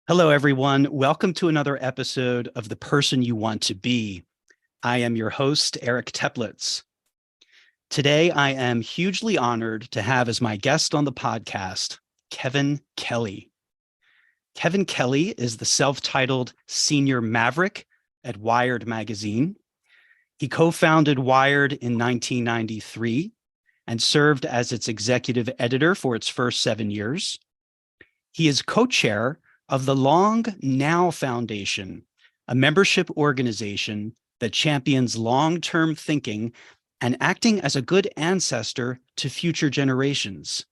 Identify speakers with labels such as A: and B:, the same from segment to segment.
A: Hello, everyone. Welcome to another episode of The Person You Want to Be. I am your host, Eric Teplitz. Today, I am hugely honored to have as my guest on the podcast, Kevin Kelly. Kevin Kelly is the self-titled senior maverick at Wired magazine. He co-founded Wired in 1993 and served as its executive editor for its first 7 years. He is co-chair of the Long Now Foundation, a membership organization that champions long-term thinking and acting as a good ancestor to future generations.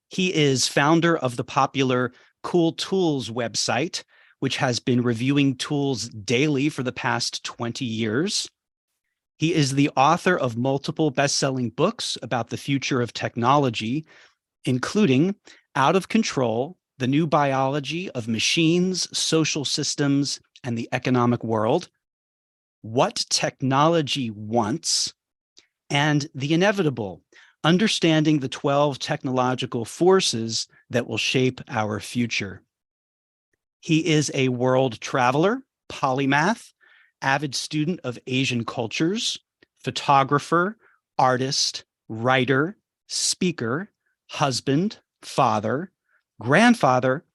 A: He is founder of the popular Cool Tools website, which has been reviewing tools daily for the past 20 years. He is the author of multiple best-selling books about the future of technology, including Out of Control: The New Biology of Machines, Social Systems, and the Economic World, What Technology Wants, and The Inevitable: Understanding the 12 Technological Forces that Will Shape Our Future. He is a world traveler, polymath, avid student of Asian cultures, photographer, artist, writer, speaker, husband, father, grandfather,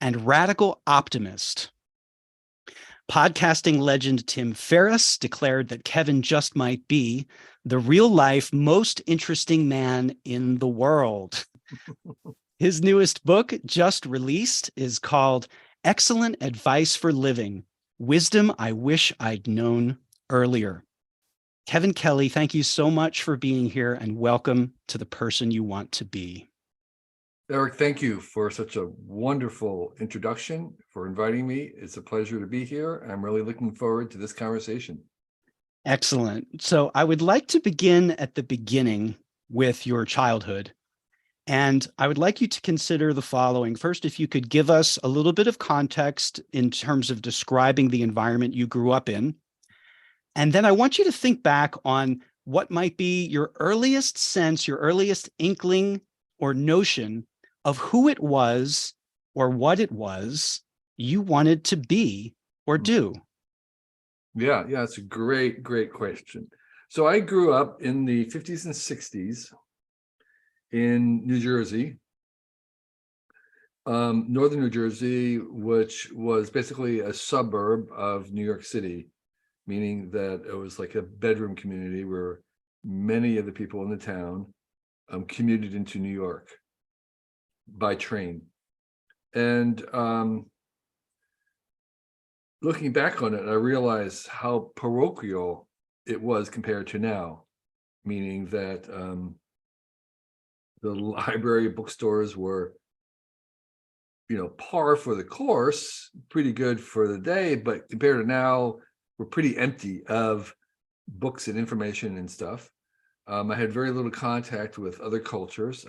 A: and radical optimist. Podcasting legend Tim Ferriss declared that Kevin just might be the real-life most interesting man in the world. His newest book, just released, is called Excellent Advice for Living: Wisdom I Wish I'd Known Earlier. Kevin Kelly, thank you so much for being here, and welcome to The Person You Want to Be.
B: Eric, thank you for such a wonderful introduction, for inviting me. It's a pleasure to be here. I'm really looking forward to this conversation.
A: Excellent. So I would like to begin at the beginning with your childhood. And I would like you to consider the following. First, if you could give us a little bit of context in terms of describing the environment you grew up in. And then I want you to think back on what might be your earliest sense, your earliest inkling or notion of who it was or what it was you wanted to be or do.
B: Yeah, it's a great question. So I grew up in the 50s and 60s in New Jersey, northern New Jersey, which was basically a suburb of New York City, meaning that it was like a bedroom community where many of the people in the town commuted into New York by train. And looking back on it, I realized how parochial it was compared to now, meaning that the library bookstores were, par for the course, pretty good for the day, but compared to now, we're pretty empty of books and information and stuff. I had very little contact with other cultures.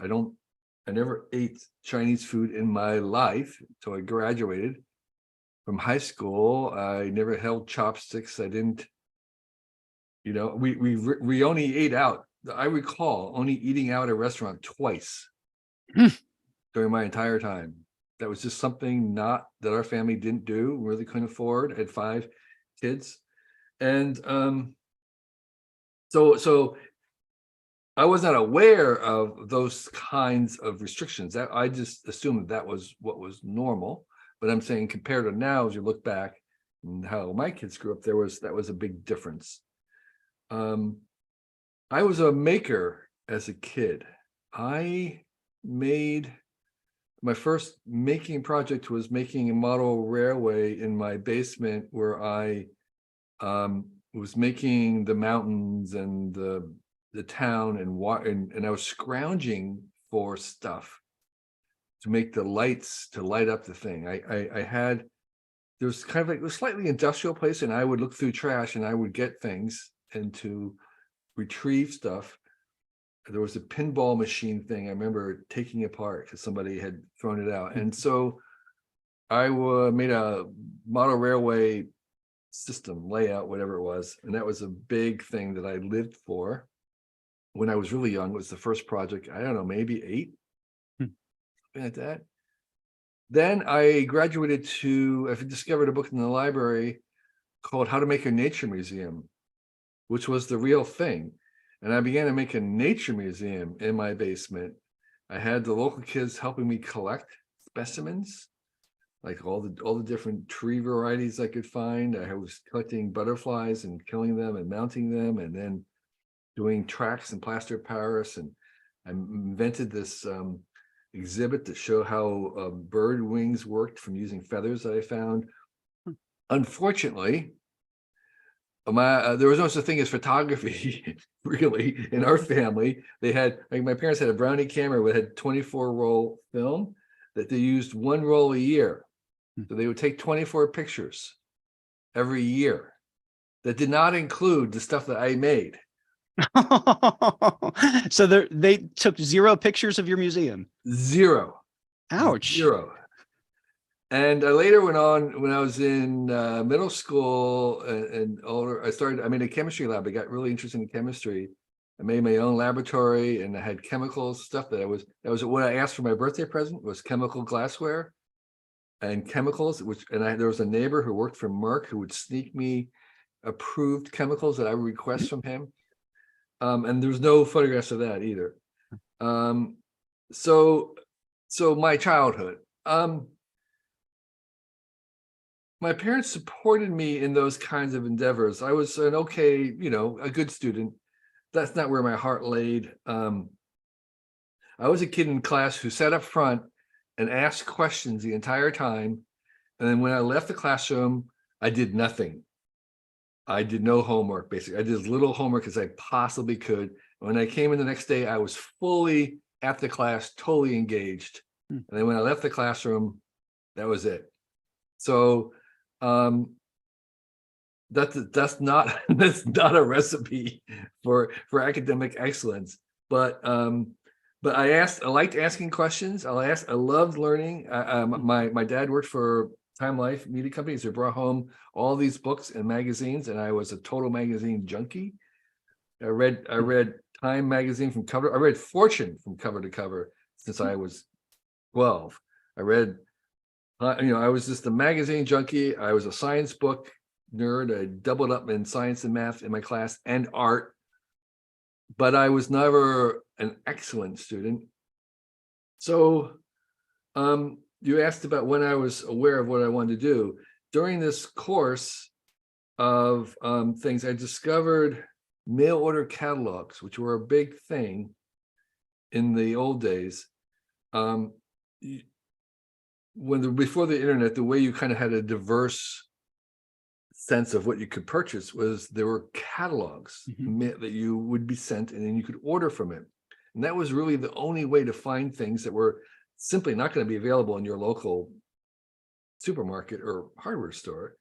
B: I never ate Chinese food in my life until I graduated from high school. I never held chopsticks. I didn't, we only ate out. I recall only eating out at a restaurant twice during my entire time. That was just something not that our family didn't do, really couldn't afford. I had 5 kids. And so I was not aware of those kinds of restrictions. I just assumed that was what was normal. But I'm saying compared to now, as you look back and how my kids grew up, that was a big difference. I was a maker as a kid. My first making project was making a model railway in my basement, where I was making the mountains and the town and I was scrounging for stuff to make the lights to light up the thing. There was kind of like a slightly industrial place, and I would look through trash and I would get things and to retrieve stuff. There was a pinball machine thing I remember taking apart because somebody had thrown it out. And so I made a model railway system layout, whatever it was. And that was a big thing that I lived for when I was really young. It was the first project, I don't know, maybe 8, something like that. Then I graduated I discovered a book in the library called How to Make a Nature Museum, which was the real thing. And I began to make a nature museum in my basement. I had the local kids helping me collect specimens, like all the different tree varieties I could find. I was collecting butterflies and killing them and mounting them, and then doing tracks in plaster of Paris. And I invented this exhibit to show how bird wings worked from using feathers that I found. Unfortunately, there was no such thing as photography really in our family. They had, like, my parents had a Brownie camera that had 24-roll film that they used one roll a year. So they would take 24 pictures every year. That did not include the stuff that I made.
A: So they took 0 pictures of your museum.
B: Zero.
A: Ouch.
B: Zero. And I later went on, when I was in middle school and older, I made a chemistry lab. I got really interested in chemistry. I made my own laboratory, and I had chemicals, stuff that was what I asked for my birthday present, was chemical glassware and chemicals, there was a neighbor who worked for Merck who would sneak me approved chemicals that I would request from him. And there was no photographs of that either. So my childhood. My parents supported me in those kinds of endeavors. I was an a good student. That's not where my heart laid. I was a kid in class who sat up front and asked questions the entire time. And then when I left the classroom, I did nothing. I did no homework, basically. I did as little homework as I possibly could. When I came in the next day, I was fully at the class, totally engaged. And then when I left the classroom, that was it. So that's not a recipe for academic excellence. But I liked asking questions. I loved learning. My dad worked for Time Life media companies who brought home all these books and magazines, and I was a total magazine junkie. I read Time magazine from cover. I read Fortune from cover to cover since I was 12. I read, I was just a magazine junkie. I was a science book nerd. I doubled up in science and math in my class and art, but I was never an excellent student. So, you asked about when I was aware of what I wanted to do. During this course of things, I discovered mail order catalogs, which were a big thing in the old days. Before the internet, the way you kind of had a diverse sense of what you could purchase was there were catalogs that you would be sent, and then you could order from it. And that was really the only way to find things that were simply not going to be available in your local supermarket or hardware store.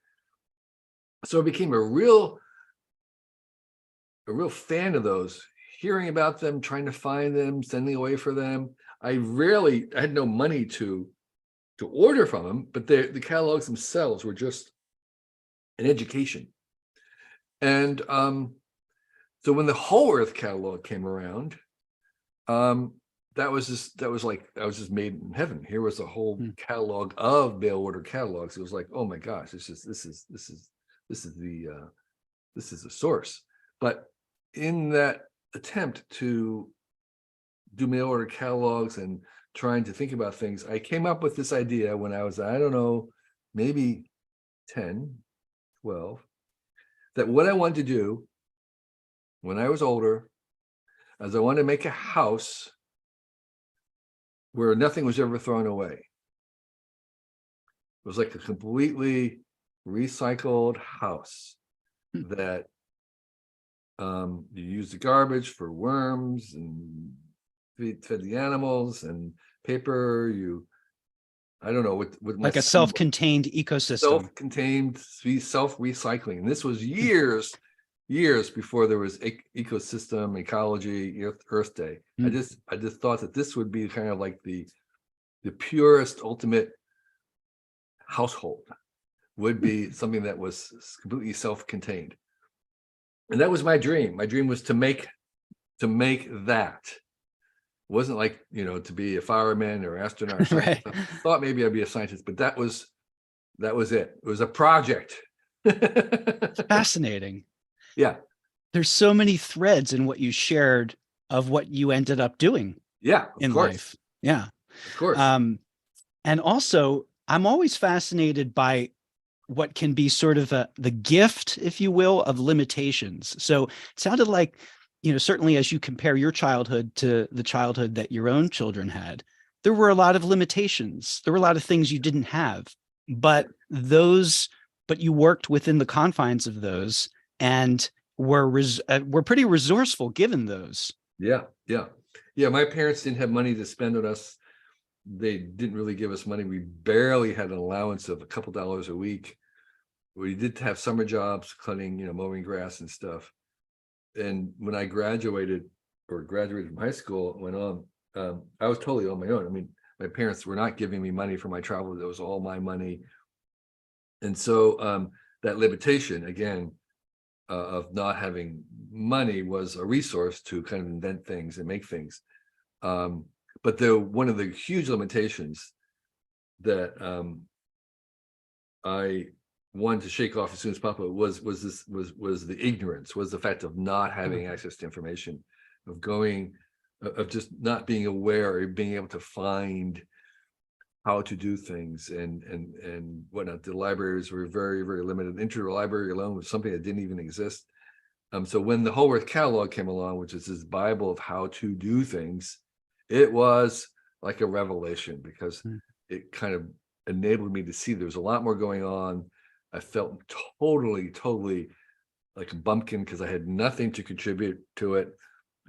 B: So I became a real fan of those, hearing about them, trying to find them, sending away for them. I had no money to order from them, but the catalogs themselves were just an education. And so when the Whole Earth catalog came around, I was just made in heaven. Here was a whole catalog of mail order catalogs. It was like, oh my gosh, this is the source. But in that attempt to do mail order catalogs and trying to think about things, I came up with this idea when I was, I don't know, maybe 10, 12, that what I wanted to do when I was older is I wanted to make a house where nothing was ever thrown away. It was like a completely recycled house that you use the garbage for worms and fed the animals, and paper. I don't know what
A: like a self-contained ecosystem.
B: Self-contained, self-recycling. And this was years before there was ecosystem, ecology, Earth Day. I just thought that this would be kind of like the purest, ultimate household would be something that was completely self-contained. And that was my dream. My dream was to make that. wasn't like, to be a fireman or astronaut or scientist.
A: Right.
B: I thought maybe I'd be a scientist, but that was it. It was a project.
A: Fascinating.
B: Yeah.
A: There's so many threads in what you shared of what you ended up doing
B: Yeah, of
A: in
B: course.
A: life. Yeah.
B: Of course.
A: And also, I'm always fascinated by what can be sort of the gift, if you will, of limitations. So it sounded like, certainly as you compare your childhood to the childhood that your own children had, there were a lot of limitations. There were a lot of things you didn't have, but but you worked within the confines of those and were pretty resourceful given those.
B: Yeah. Yeah. Yeah. My parents didn't have money to spend on us. They didn't really give us money. We barely had an allowance of a couple dollars a week. We did have summer jobs, cutting, mowing grass and stuff. And when I graduated from high school, went on, I was totally on my own. I mean, my parents were not giving me money for my travel. It was all my money. And so that limitation, again, of not having money was a resource to kind of invent things and make things. But one of the huge limitations that I wanted to shake off as soon as possible was the ignorance, was the fact of not having access to information, of just not being aware or being able to find how to do things and whatnot. The libraries were very, very limited. Enter the library alone was something that didn't even exist. So when the Whole Earth Catalog came along, which is this Bible of how to do things, it was like a revelation, because it kind of enabled me to see there was a lot more going on. I felt totally like a bumpkin because I had nothing to contribute to it.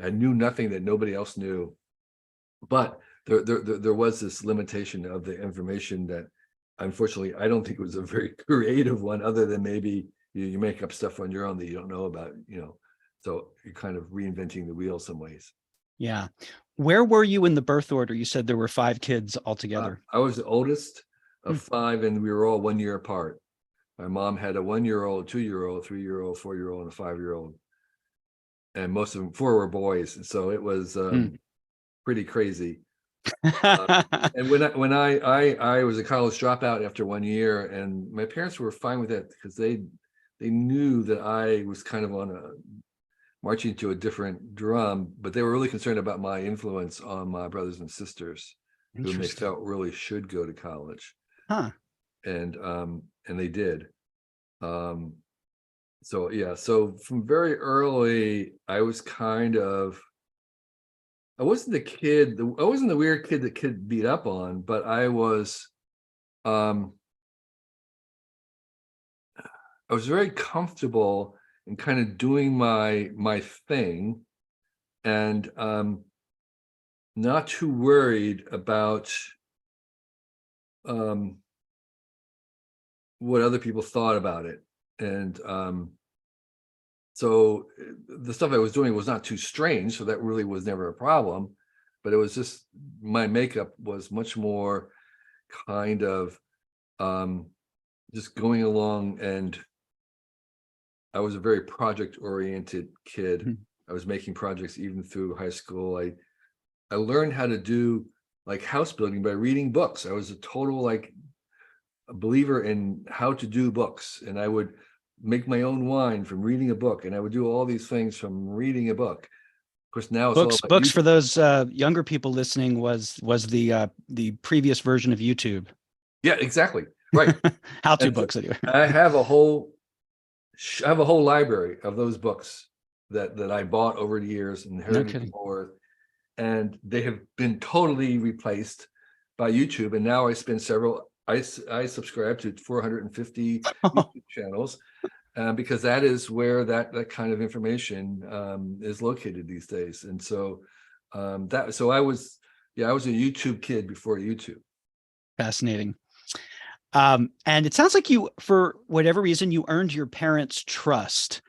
B: I knew nothing that nobody else knew. But there was this limitation of the information that, unfortunately, I don't think it was a very creative one, other than maybe you make up stuff on your own that you don't know about, so you're kind of reinventing the wheel some ways.
A: Yeah. Where were you in the birth order? You said there were 5 kids altogether.
B: I was the oldest of 5, and we were all 1 year apart. My mom had a 1-year-old, 2-year-old, 3-year-old, 4-year-old, and a 5-year-old, and most of them 4 were boys, and so it was pretty crazy. And when I was a college dropout after 1 year, and my parents were fine with that because they knew that I was kind of marching to a different drum, but they were really concerned about my influence on my brothers and sisters, whom they felt really should go to college. And they did. So yeah, so from very early, I was kind of, I wasn't the weird kid that kid beat up on, but I was very comfortable in kind of doing my thing, and not too worried about what other people thought about it. And so the stuff I was doing was not too strange, so that really was never a problem. But it was just, my makeup was much more kind of just going along, and I was a very project-oriented kid. I was making projects even through high school. I learned how to do like house building by reading books. I was a total a believer in how to do books, and I would make my own wine from reading a book, and I would do all these things from reading a book. Of course, now it's all about
A: books
B: YouTube.
A: For those younger people listening was the previous version of YouTube.
B: Yeah, exactly. Right.
A: How-to books anyway.
B: I have a whole library of those books that I bought over the years and inherited from Whole, and they have been totally replaced by YouTube. And now I spend I subscribe to 450 YouTube channels, because that is where that kind of information is located these days. And so I was a YouTube kid before YouTube.
A: Fascinating. And it sounds like you, for whatever reason, you earned your parents' trust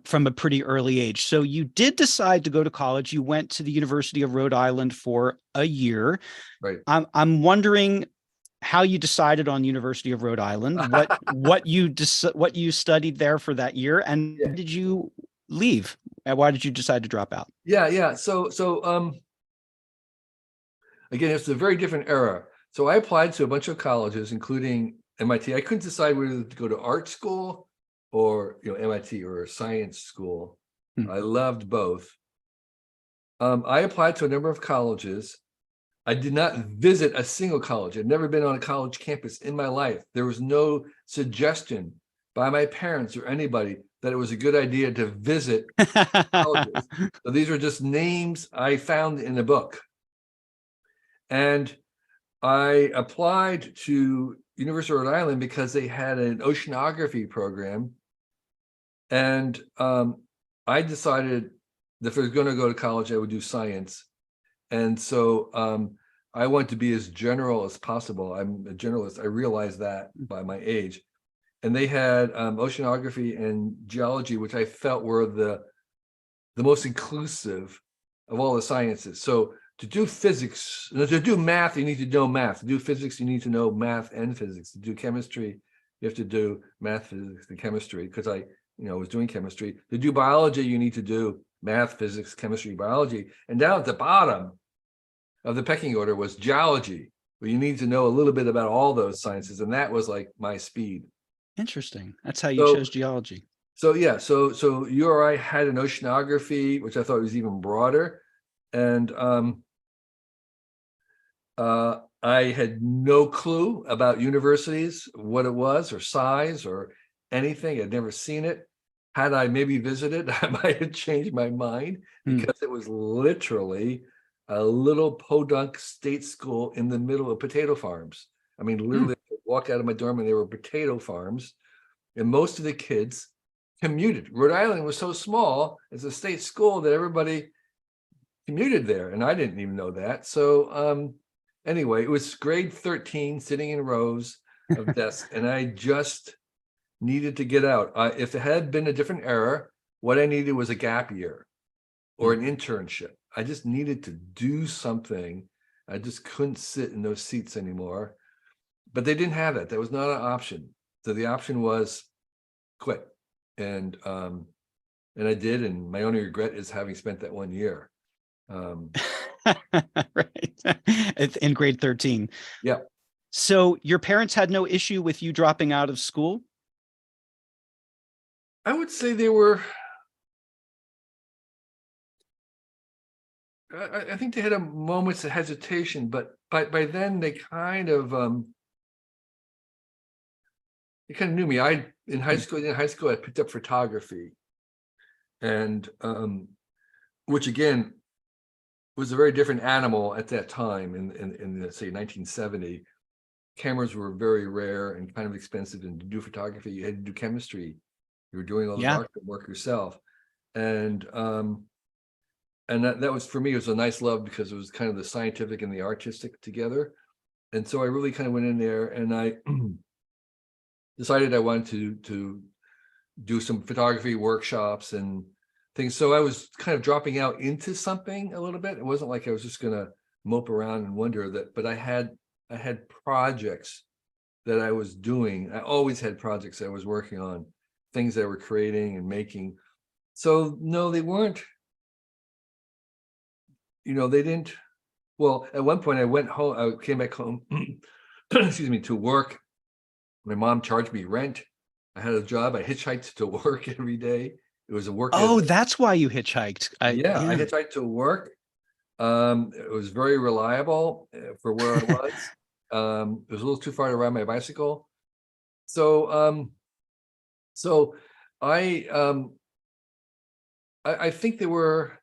A: from a pretty early age. So you did decide to go to college. You went to the University of Rhode Island for a year.
B: Right.
A: I'm wondering how you decided on University of Rhode Island, what you studied there for that year, and did you leave? And why did you decide to drop out?
B: Yeah. So again, it's a very different era. So I applied to a bunch of colleges, including MIT. I couldn't decide whether to go to art school or MIT or a science school.
A: Hmm.
B: I loved both. I applied to a number of colleges. I did not visit a single college. I'd never been on a college campus in my life. There was no suggestion by my parents or anybody that it was a good idea to visit colleges. So these were just names I found in a book. And I applied to University of Rhode Island because they had an oceanography program. And I decided that if I was going to go to college, I would do science. And so I want to be as general as possible. I'm a generalist. I realized that by my age. And they had oceanography and geology, which I felt were the most inclusive of all the sciences. So to do physics, to do math, you need to know math. To do physics, you need to know math and physics. To do chemistry, you have to do math, physics, and chemistry, because I was doing chemistry. To do biology, you need to do math, physics, chemistry, biology. And down at the bottom of the pecking order was geology, where you need to know a little bit about all those sciences. And that was like my speed.
A: Interesting. That's how you chose geology.
B: So yeah, so URI had an oceanography, which I thought was even broader. And I had no clue about universities, what it was, or size, or anything. I'd never seen it. Had I maybe visited, I might have changed my mind, because it was literally a little podunk state school in the middle of potato farms. I mean, literally, I walk out of my dorm and there were potato farms, and most of the kids commuted. Rhode Island was so small, it's a state school, that everybody commuted there, and I didn't even know that. So anyway, it was grade 13, sitting in rows of desks, and I just needed to get out. If it had been a different era, what I needed was a gap year or an internship. I just needed to do something. I just couldn't sit in those seats anymore. But they didn't have that. That was not an option. So the option was quit. And I did, and my only regret is having spent that 1 year.
A: Right. In grade 13.
B: Yeah.
A: So your parents had no issue with you dropping out of school?
B: I would say they were, I think they had a moments of hesitation, but by then they kind of knew me. In high school I picked up photography, and which again was a very different animal at that time. In say 1970, cameras were very rare and kind of expensive, and to do photography you had to do chemistry. You were doing all the darkroom work yourself, and that was, for me, it was a nice love, because it was kind of the scientific and the artistic together. And so I really kind of went in there, and I decided I wanted to do some photography workshops and things. So I was kind of dropping out into something a little bit. It wasn't like I was just going to mope around and wonder that, but I had projects that I was doing. I always had projects I was working on, things I were creating and making. So no, they weren't, they didn't. Well, at one point I went home, I came back home, excuse me, to work. My mom charged me rent. I had a job. I hitchhiked to work every day. It was a work.
A: Oh, that's why you hitchhiked.
B: I hitchhiked to work. It was very reliable for where I was. It was a little too far to ride my bicycle. So I think they were,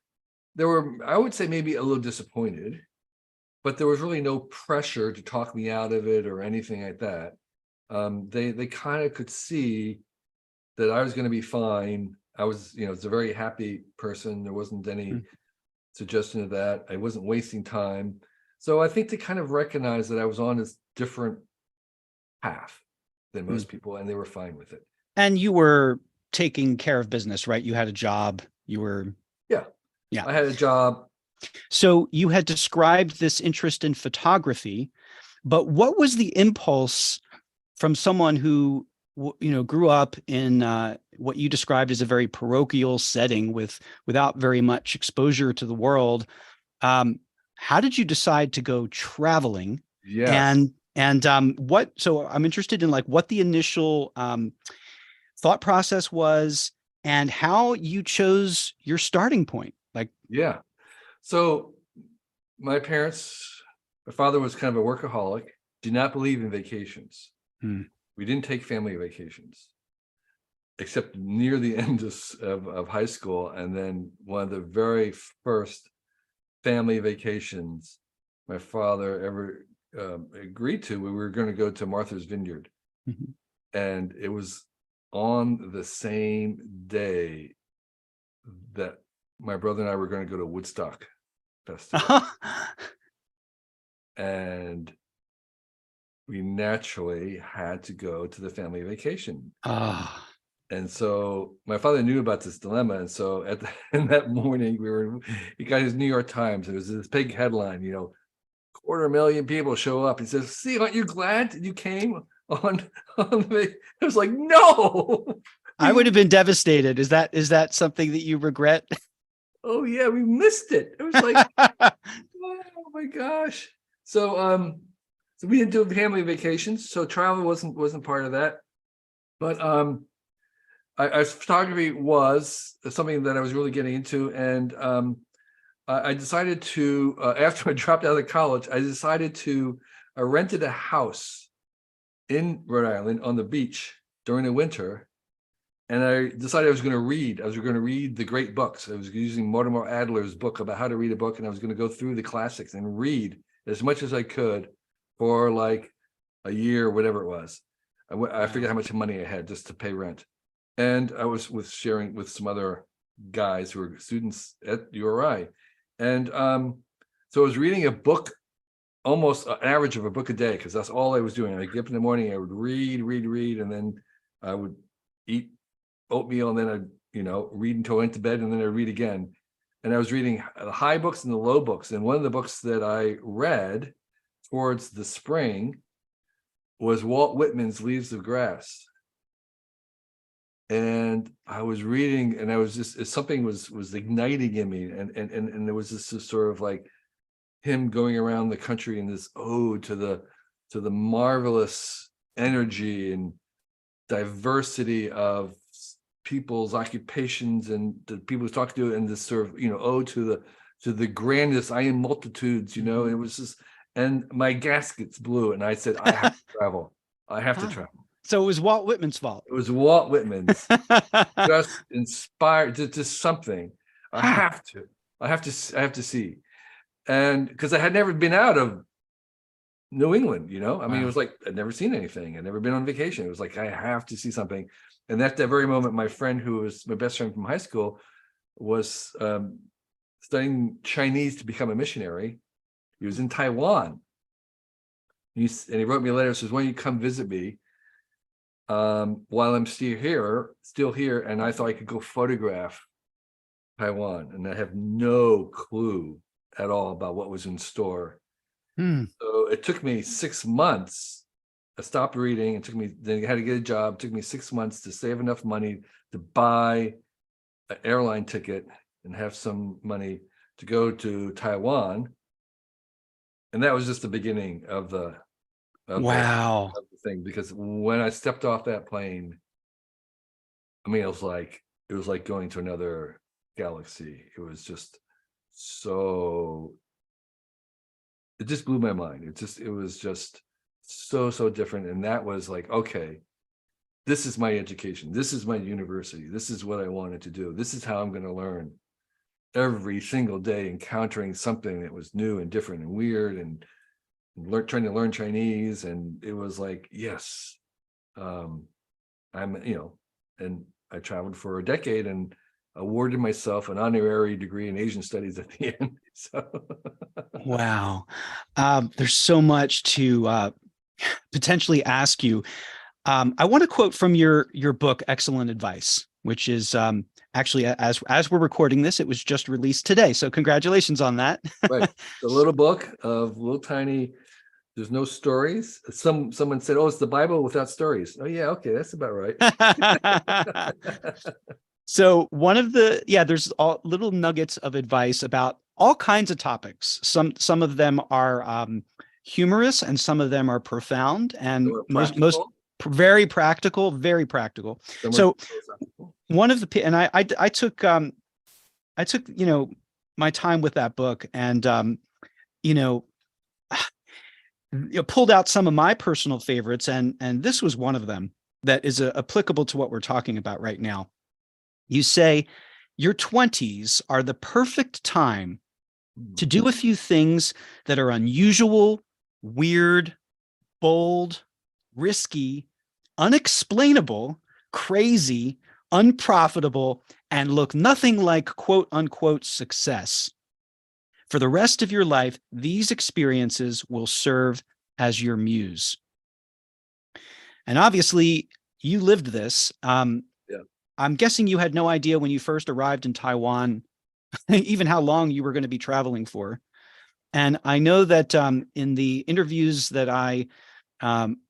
B: I would say, maybe a little disappointed, but there was really no pressure to talk me out of it or anything like that. They kind of could see that I was going to be fine. I was, was a very happy person. There wasn't any suggestion of that. I wasn't wasting time. So I think they kind of recognized that I was on this different path than most people, and they were fine with it.
A: And you were taking care of business, right? You had a job. You were. Yeah.
B: I had a job.
A: So you had described this interest in photography, but what was the impulse from someone who, grew up in what you described as a very parochial setting without very much exposure to the world? how did you decide to go traveling?
B: Yes.
A: And what? So I'm interested in like what the initial thought process was and how you chose your starting point. Like,
B: Yeah. So my father was kind of a workaholic, did not believe in vacations.
A: hmm,
B: We didn't take family vacations, except near the end of high school. And then one of the very first family vacations my father ever agreed to, we were going to go to Martha's Vineyard.
A: mhm.
B: And it was on the same day that my brother and I were going to go to Woodstock Festival. And we naturally had to go to the family vacation.
A: Ah,
B: And so my father knew about this dilemma. And so in that morning, he got his New York Times. It was this big headline, 250,000 people show up. He says, "See, aren't you glad you came on the?" I was like, "No."
A: I would have been devastated. Is that something that you regret?
B: Oh yeah, we missed it. It was like, oh my gosh. So we didn't do family vacations. So travel wasn't part of that. But photography was something that I was really getting into, and I decided to after I dropped out of college, I decided to I rented a house in Rhode Island on the beach during the winter, and I decided I was going to read. I was going to read the great books. I was using Mortimer Adler's book about how to read a book, and I was going to go through the classics and read as much as I could for like a year, whatever it was. I
A: Wow.
B: forget how much money I had just to pay rent. And I was sharing with some other guys who were students at URI. And so I was reading a book, almost an average of a book a day, because that's all I was doing. I'd get up in the morning, I would read, and then I would eat oatmeal, and then I'd, read until I went to bed, and then I'd read again. And I was reading the high books and the low books. And one of the books that I read towards the spring was Walt Whitman's Leaves of Grass. And I was reading, and I was just, something was igniting in me, and there was this sort of like him going around the country in this ode to the marvelous energy and diversity of people's occupations and the people he's talking to, and this sort of ode to the grandest I am multitudes, and it was just, and my gaskets blew, and I said, I have to travel. I have to
A: Huh.
B: travel.
A: So it was Walt Whitman's fault.
B: It was Walt Whitman's. Just inspired, just something. I
A: Huh.
B: have to. I have to see. And because I had never been out of New England, I mean, it
A: Wow.
B: was like I'd never seen anything. I'd never been on vacation. It was like I have to see something. And at that very moment, my friend, who was my best friend from high school, was studying Chinese to become a missionary. He was in Taiwan. And he wrote me a letter. Says, "Why don't you come visit me while I'm still here?" And I thought I could go photograph Taiwan, and I have no clue at all about what was in store.
A: Hmm.
B: So it took me 6 months. I stopped reading. Then I had to get a job. It took me 6 months to save enough money to buy an airline ticket and have some money to go to Taiwan. And that was just the beginning of the
A: Wow.
B: thing, because when I stepped off that plane, I mean, it was like going to another galaxy. It was just it just blew my mind. It was just so different. And that was like, okay, this is my education. This is my university. This is what I wanted to do. This is how I'm going to learn every single day, encountering something that was new and different and weird, and trying to learn Chinese. And it was like, yes, I'm, and I traveled for a decade and awarded myself an honorary degree in Asian studies at the end. So
A: Wow. There's so much to potentially ask you. I want to quote from your book, Excellent Advice, which is actually, as we're recording this, it was just released today. So congratulations on that.
B: right, the little book of little tiny. There's no stories. Someone said, "Oh, it's the Bible without stories." Oh yeah, okay, that's about right.
A: So one of there's all little nuggets of advice about all kinds of topics. Some of them are humorous, and some of them are profound,
B: Some
A: and
B: are
A: most
B: practical,
A: very practical, very practical.
B: some are
A: So
B: philosophical.
A: one of the and I took my time with that book, and you know pulled out some of my personal favorites, and this was one of them that is applicable to what we're talking about right now. You say your 20s are the perfect time to do a few things that are unusual, weird, bold, risky, unexplainable, crazy, unprofitable, and look nothing like quote unquote success. For the rest of your life, these experiences will serve as your muse. And obviously, you lived this.
B: Yeah.
A: I'm guessing you had no idea when you first arrived in Taiwan, even how long you were going to be traveling for. And I know that in the interviews that I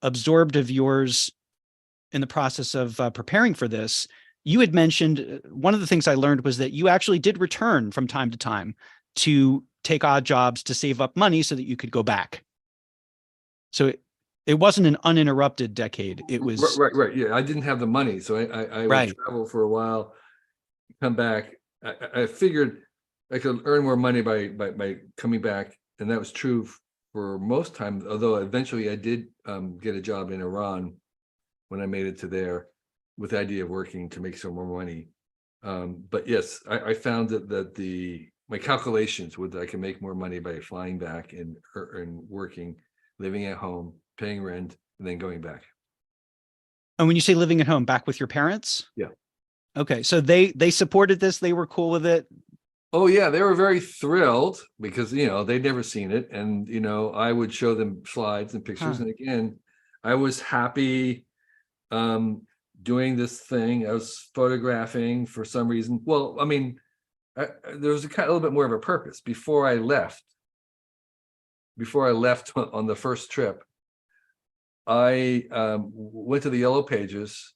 A: absorbed of yours in the process of preparing for this, you had mentioned one of the things I learned was that you actually did return from time to time to take odd jobs to save up money so that you could go back. So it wasn't an uninterrupted decade. It was
B: Right. Yeah, I didn't have the money, so I would
A: right.
B: travel for a while, come back. I figured I could earn more money by coming back, and that was true for most times. Although eventually I did get a job in Iran when I made it to there, with the idea of working to make some more money. But yes, I found that my calculations would that I can make more money by flying back and working, living at home, paying rent, and then going back.
A: And when you say living at home, back with your parents?
B: Yeah.
A: Okay. So they supported this. They were cool with it.
B: Oh yeah, they were very thrilled because they'd never seen it, and I would show them slides and pictures,
A: Huh.
B: and again, I was happy doing this thing. I was photographing for some reason. Well, I mean, there was a little bit more of a purpose before I left. Before I left on the first trip, I went to the Yellow Pages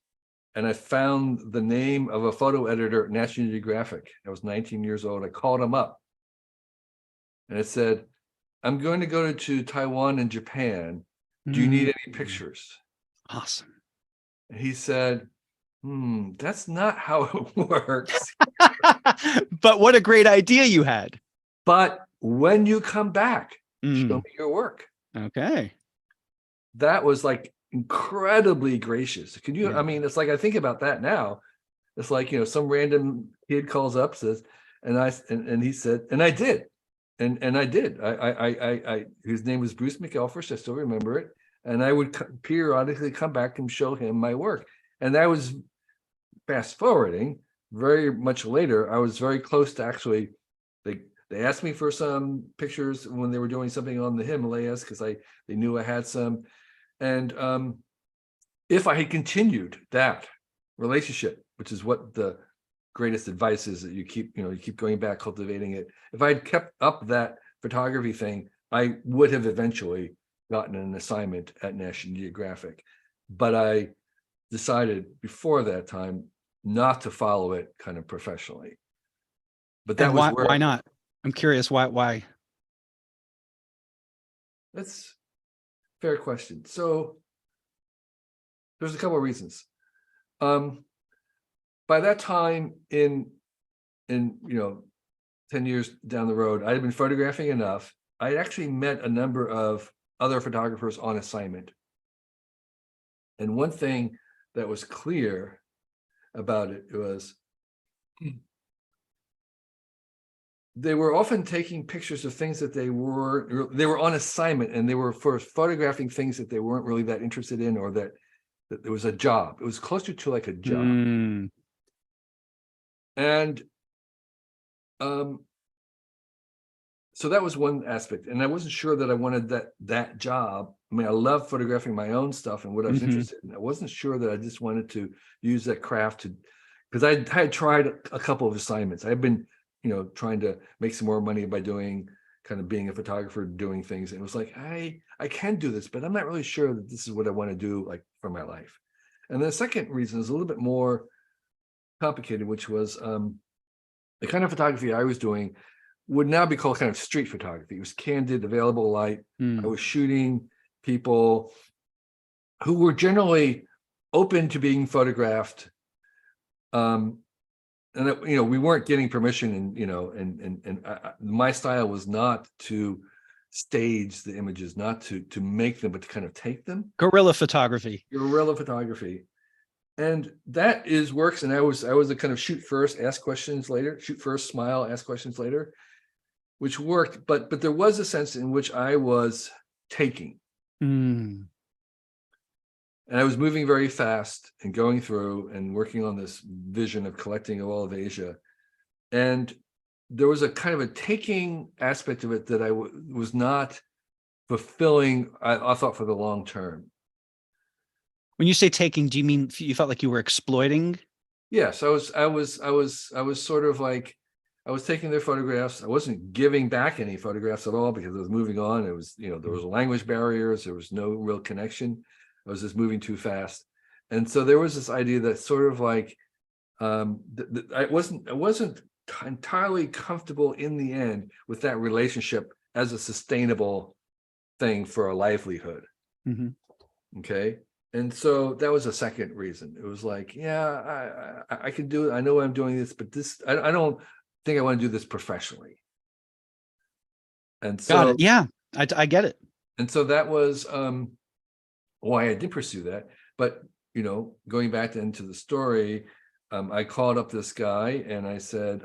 B: and I found the name of a photo editor at National Geographic. I was 19 years old. I called him up and it said, "I'm going to go to Taiwan and Japan. Do you need any pictures?"
A: Awesome.
B: And he said, "That's not how it works.
A: But what a great idea you had.
B: But when you come back, show
A: Mm.
B: me your work."
A: Okay.
B: That was like incredibly gracious. Can you,
A: Yeah.
B: I mean, it's like I think about that now. It's like, some random kid calls up, says, and he said, and I did. And I did. His name was Bruce McElfresh. I still remember it. And I would periodically come back and show him my work. And that was fast forwarding very much later. I was very close to actually, they asked me for some pictures when they were doing something on the Himalayas because they knew I had some. And if I had continued that relationship, which is what the greatest advice is, that you keep going back, cultivating it. If I had kept up that photography thing, I would have eventually gotten an assignment at National Geographic. But I decided before that time not to follow it kind of professionally. But that
A: And
B: was
A: why
B: where
A: not? I'm curious why.
B: that's a fair question. So there's a couple of reasons. By that time in 10 years down the road, I had been photographing enough. I had actually met a number of other photographers on assignment. And one thing that was clear about it was they were often taking pictures of things that they were on assignment, and they were for photographing things that they weren't really that interested in, or that there was a job. It was closer to like a job.
A: Mm.
B: And so that was one aspect, and I wasn't sure that I wanted that job. I mean, I love photographing my own stuff and what I was interested in. I wasn't sure that I just wanted to use that craft because I had tried a couple of assignments. I've been, trying to make some more money by being a photographer, doing things. And it was like, I can do this, but I'm not really sure that this is what I want to do, like, for my life. And the second reason is a little bit more complicated, which was the kind of photography I was doing would now be called kind of street photography. It was candid, available light. I was shooting people who were generally open to being photographed. And we weren't getting permission, and my style was not to stage the images, not to make them, but to kind of take them.
A: Guerrilla photography.
B: Guerrilla photography. And that works. And I was a kind of shoot first, ask questions later, shoot first, smile, ask questions later, which worked. But there was a sense in which I was taking. And I was moving very fast and going through and working on this vision of collecting all of Asia. And there was a kind of a taking aspect of it that I was not fulfilling, I thought, for the long term.
A: When you say taking, do you mean you felt like you were exploiting?
B: Yes, I was sort of like, I was taking their photographs. I wasn't giving back any photographs at all because I was moving on. It was, there was language barriers. There was no real connection. I was just moving too fast. And so there was this idea that sort of like, I wasn't entirely comfortable in the end with that relationship as a sustainable thing for a livelihood. Okay. And so that was a second reason. It was like, yeah, I can do it. I know I'm doing this, but I don't think I want to do this professionally. And so,
A: got it. Yeah, I get it.
B: And so that was why I did pursue that. But, going back into the story, I called up this guy and I said,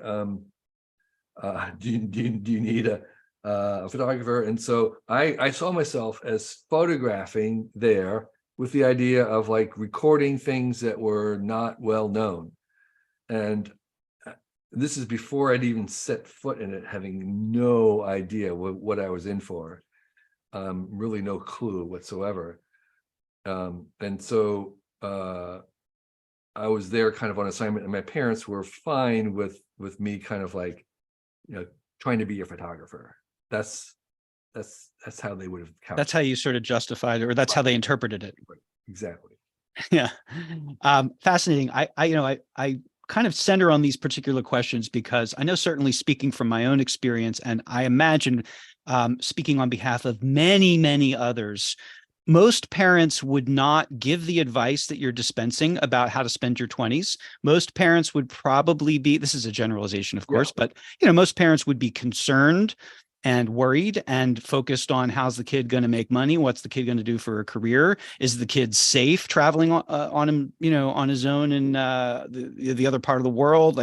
B: do you need a photographer? And so I saw myself as photographing there with the idea of like recording things that were not well known. And this is before I'd even set foot in it, having no idea what I was in for, really no clue whatsoever. And so I was there kind of on assignment, and my parents were fine with me kind of like, trying to be a photographer. That's how they would have couched.
A: That's how you sort of justified it, or that's how they interpreted it.
B: Exactly.
A: Yeah. Fascinating. I kind of center on these particular questions because I know, certainly speaking from my own experience, and I imagine speaking on behalf of many, many others, most parents would not give the advice that you're dispensing about how to spend your 20s. Most parents would probably be, this is a generalization, of course, but most parents would be concerned and worried and focused on how's the kid going to make money, what's the kid going to do for a career, is the kid safe traveling on him, on his own in the other part of the world,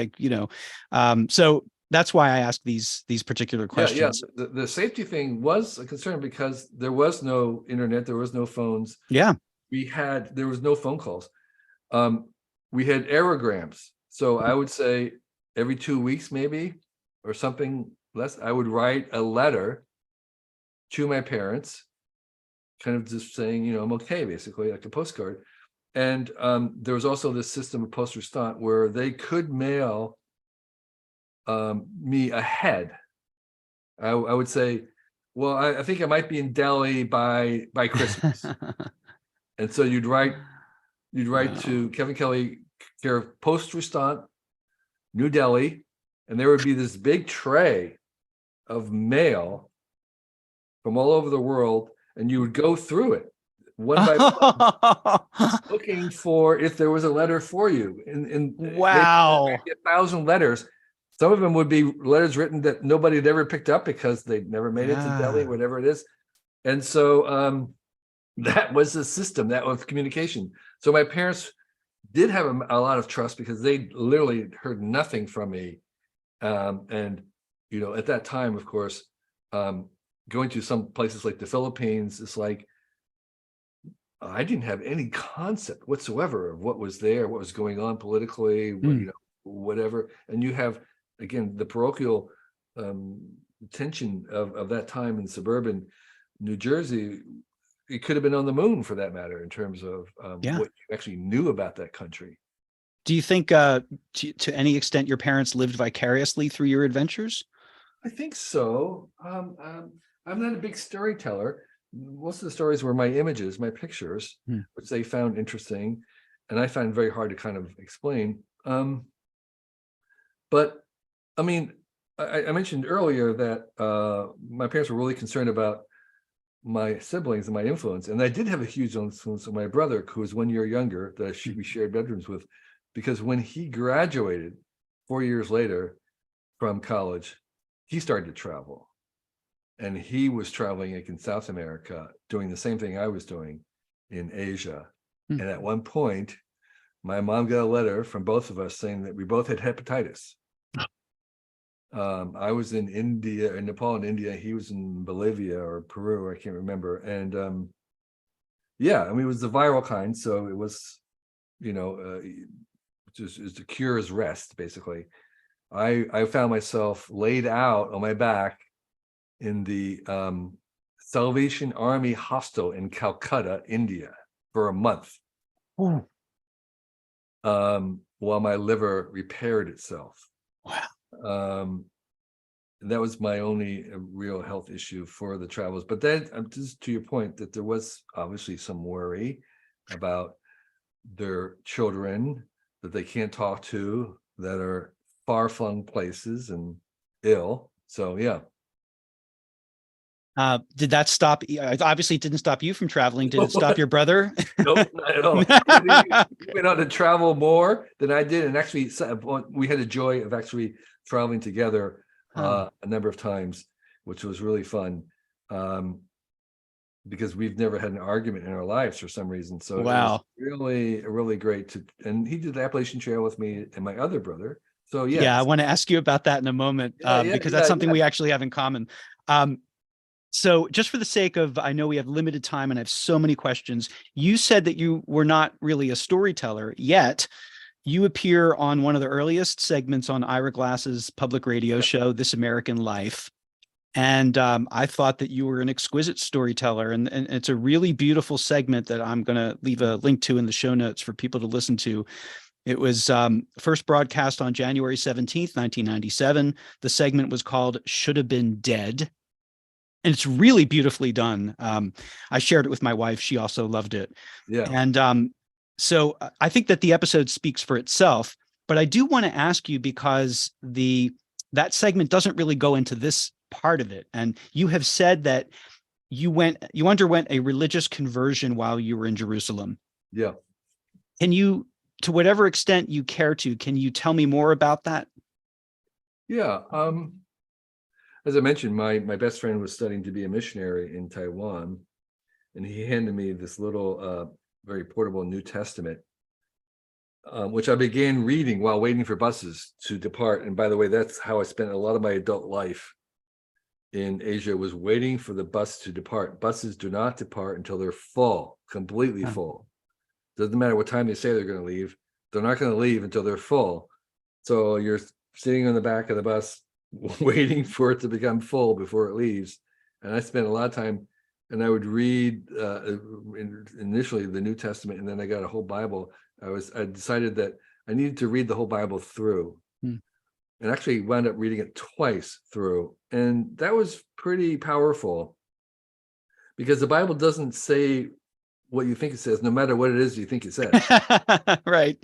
A: so that's why I ask these particular questions.
B: Yeah. The safety thing was a concern because there was no internet, there was no phones.
A: Yeah.
B: There was no phone calls. We had aerograms. So I would say every 2 weeks, maybe, or something less, I would write a letter to my parents, kind of just saying, I'm okay, basically, like a postcard. And there was also this system of post restant where they could mail me ahead. I would say, well, I think I might be in Delhi by Christmas. And so you'd write to Kevin Kelly, care of Post Restant, New Delhi, and there would be this big tray of mail from all over the world, and you would go through it one by one, looking for if there was a letter for you. And
A: wow,
B: maybe 1,000 letters. Some of them would be letters written that nobody had ever picked up because they'd never made it to Delhi, whatever it is. And so that was the system, that was communication. So my parents did have a lot of trust because they literally heard nothing from me. And, at that time, of course, going to some places like the Philippines, it's like, I didn't have any concept whatsoever of what was there, what was going on politically, whatever. And you have, again, the parochial tension of that time in suburban New Jersey. It could have been on the moon, for that matter, in terms of what you actually knew about that country.
A: Do you think to any extent your parents lived vicariously through your adventures?
B: I think so. I'm not a big storyteller. Most of the stories were my images, my pictures, which they found interesting, and I found very hard to kind of explain. But I mean, I mentioned earlier that my parents were really concerned about my siblings and my influence, and I did have a huge influence on my brother, who was 1 year younger, that we shared bedrooms with, because when he graduated 4 years later from college, he started to travel, and he was traveling in South America, doing the same thing I was doing in Asia.
A: Hmm.
B: And at one point, my mom got a letter from both of us saying that we both had hepatitis. I was in India, in Nepal and India. He was in Bolivia or Peru, I can't remember. And yeah, I mean, it was the viral kind, so it was, just the cure is rest, basically. I found myself laid out on my back in the Salvation Army Hostel in Calcutta, India, for a month,
A: Ooh,
B: while my liver repaired itself.
A: wow.
B: And that was my only real health issue for the travels. But then, just to your point, that there was obviously some worry about their children that they can't talk to, that are far-flung places and ill. So yeah.
A: Did that stop? Obviously, it didn't stop you from traveling. Did it stop your brother?
B: Nope, not at all. We went on to travel more than I did, and actually, we had the joy of actually traveling together
A: Oh,
B: a number of times, which was really fun. Because we've never had an argument in our lives for some reason. So it was
A: wow.
B: really, really great to, and he did the Appalachian Trail with me and my other brother. So
A: Yeah, I
B: yes,
A: want to ask you about that in a moment,
B: yeah,
A: because that's something
B: yeah.
A: we actually have in common. Um, so, just for the sake of, I know we have limited time and I have so many questions. You said that you were not really a storyteller, yet you appear on one of the earliest segments on Ira Glass's public radio show, This American Life. And I thought that you were an exquisite storyteller. And it's a really beautiful segment that I'm going to leave a link to in the show notes for people to listen to. It was first broadcast on January 17th, 1997. The segment was called Should Have Been Dead. And it's really beautifully done. I shared it with my wife. She also loved it.
B: Yeah.
A: And so I think that the episode speaks for itself. But I do want to ask you, because that segment doesn't really go into this part of it. And you have said that you underwent a religious conversion while you were in Jerusalem.
B: Yeah.
A: Can you, to whatever extent you care to, can you tell me more about that?
B: Yeah. As I mentioned, my best friend was studying to be a missionary in Taiwan, and he handed me this little very portable New Testament, which I began reading while waiting for buses to depart. And by the way, that's how I spent a lot of my adult life in Asia, was waiting for the bus to depart. Buses do not depart until they're full, completely
A: Oh,
B: full. Doesn't matter what time they say they're going to leave. They're not going to leave until they're full. So you're sitting on the back of the bus waiting for it to become full before it leaves. And I spent a lot of time, and I would read initially the New Testament, and then I got a whole Bible. I decided that I needed to read the whole Bible through,
A: hmm.
B: and actually wound up reading it twice through. And that was pretty powerful, because the Bible doesn't say what you think it says, no matter what it is you think it says.
A: Right.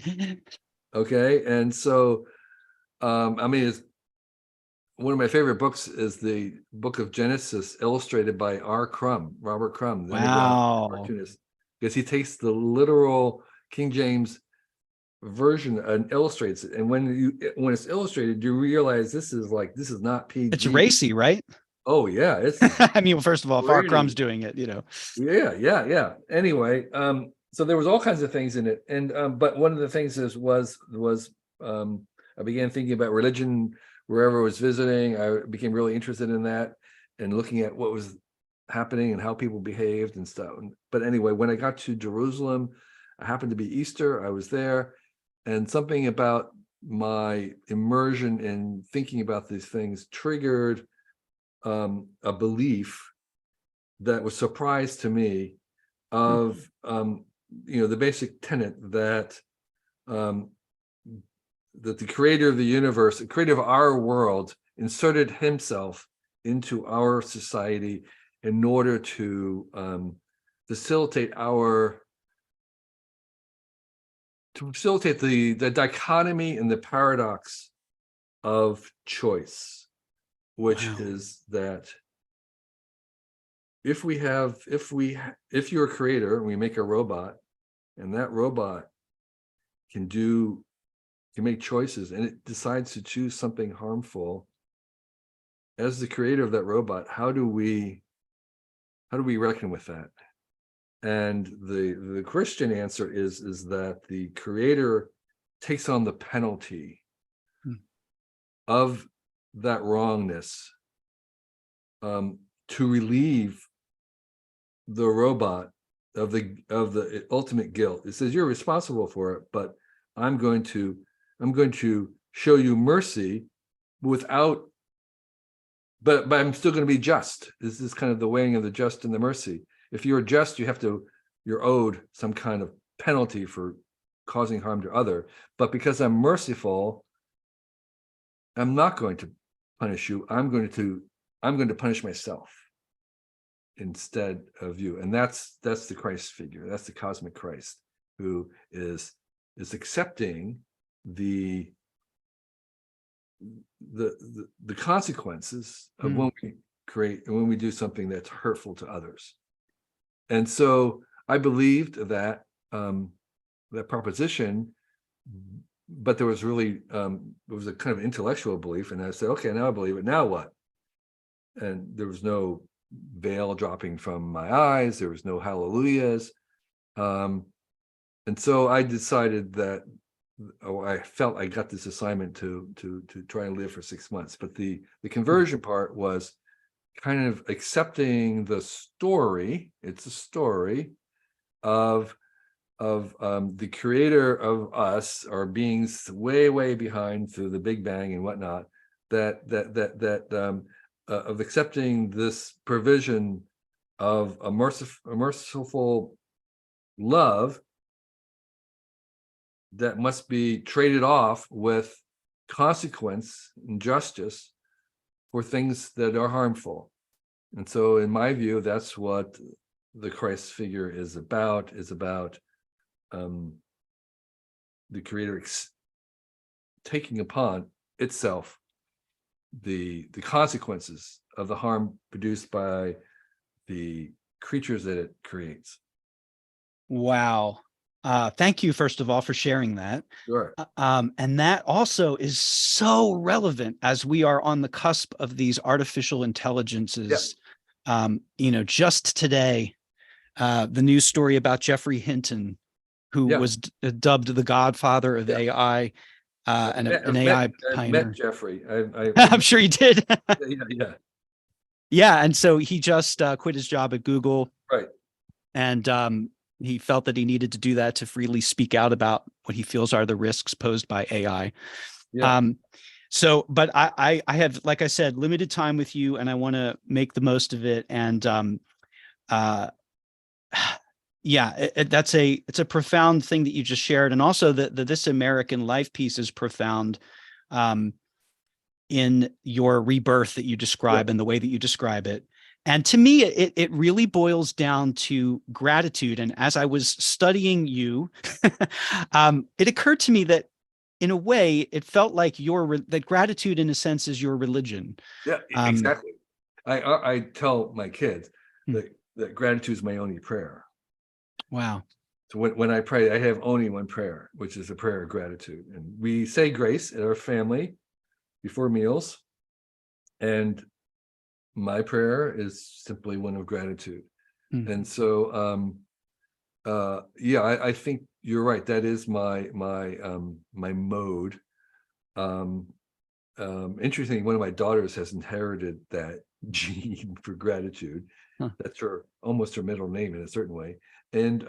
B: Okay. And so, I mean, it's one of my favorite books is the book of Genesis, illustrated by Robert Crumb, the underground
A: Wow.
B: cartoonist, because he takes the literal King James version and illustrates it. And when it's illustrated, you realize this is not
A: It's
B: PG.
A: racy, right?
B: Oh yeah, it's
A: I mean, well, first of all, if R. Crumb's
B: pretty.
A: doing it,
B: Yeah. Anyway, so there was all kinds of things in it, and but one of the things was I began thinking about religion wherever I was visiting. I became really interested in that and looking at what was happening and how people behaved and stuff. But anyway, when I got to Jerusalem, I happened to be Easter. I was there, and something about my immersion in thinking about these things triggered a belief that was surprise to me of the basic tenet that that the creator of the universe, the creator of our world, inserted himself into our society in order to facilitate the dichotomy and the paradox of choice. which
A: Wow.
B: is that if you're a creator and we make a robot, and that robot can make choices, and it decides to choose something harmful, as the creator of that robot, how do we reckon with that? And the Christian answer is that the creator takes on the penalty of that wrongness, to relieve the robot of the ultimate guilt. It says you're responsible for it, but I'm going to show you mercy without, but I'm still going to be just. This is kind of the weighing of the just and the mercy. If you're just, you're owed some kind of penalty for causing harm to other. But because I'm merciful, I'm not going to punish you. I'm going to punish myself instead of you. And that's the Christ figure. That's the cosmic Christ, who is accepting the consequences of when we create and when we do something that's hurtful to others. And so I believed that that proposition, but there was really it was a kind of intellectual belief, and I said, okay, now I believe it. Now what? And there was no veil dropping from my eyes. There was no hallelujahs. And so I decided that, I felt I got this assignment to try and live for 6 months. But the conversion part was kind of accepting the story. It's a story of the creator of us, our beings way behind through the Big Bang and whatnot, of accepting this provision of a merciful love that must be traded off with consequence and justice for things that are harmful. And so in my view, that's what the Christ figure is about the creator taking upon itself the consequences of the harm produced by the creatures that it creates.
A: Wow. Thank you, first of all, for sharing that.
B: Sure.
A: And that also is so relevant as we are on the cusp of these artificial intelligences. Just today, the news story about Jeffrey Hinton, who was dubbed the godfather of AI, and an AI pioneer.
B: I met Jeffrey.
A: I'm sure you did.
B: Yeah.
A: Yeah. And so he just quit his job at Google.
B: Right.
A: And he felt that he needed to do that to freely speak out about what he feels are the risks posed by AI.
B: Yeah.
A: But I have, like I said, limited time with you, and I want to make the most of it. And it's a profound thing that you just shared. And also the This American Life piece is profound in your rebirth that you describe and the way that you describe it. And to me, it really boils down to gratitude. And as I was studying you, it occurred to me that in a way, it felt like that gratitude, in a sense, is your religion.
B: Yeah, exactly. I tell my kids that gratitude is my only prayer.
A: Wow.
B: So when I pray, I have only one prayer, which is a prayer of gratitude. And we say grace in our family before meals. And my prayer is simply one of gratitude. And so I think you're right. That is my mode. Interesting, one of my daughters has inherited that gene for gratitude. That's almost her middle name in a certain way. And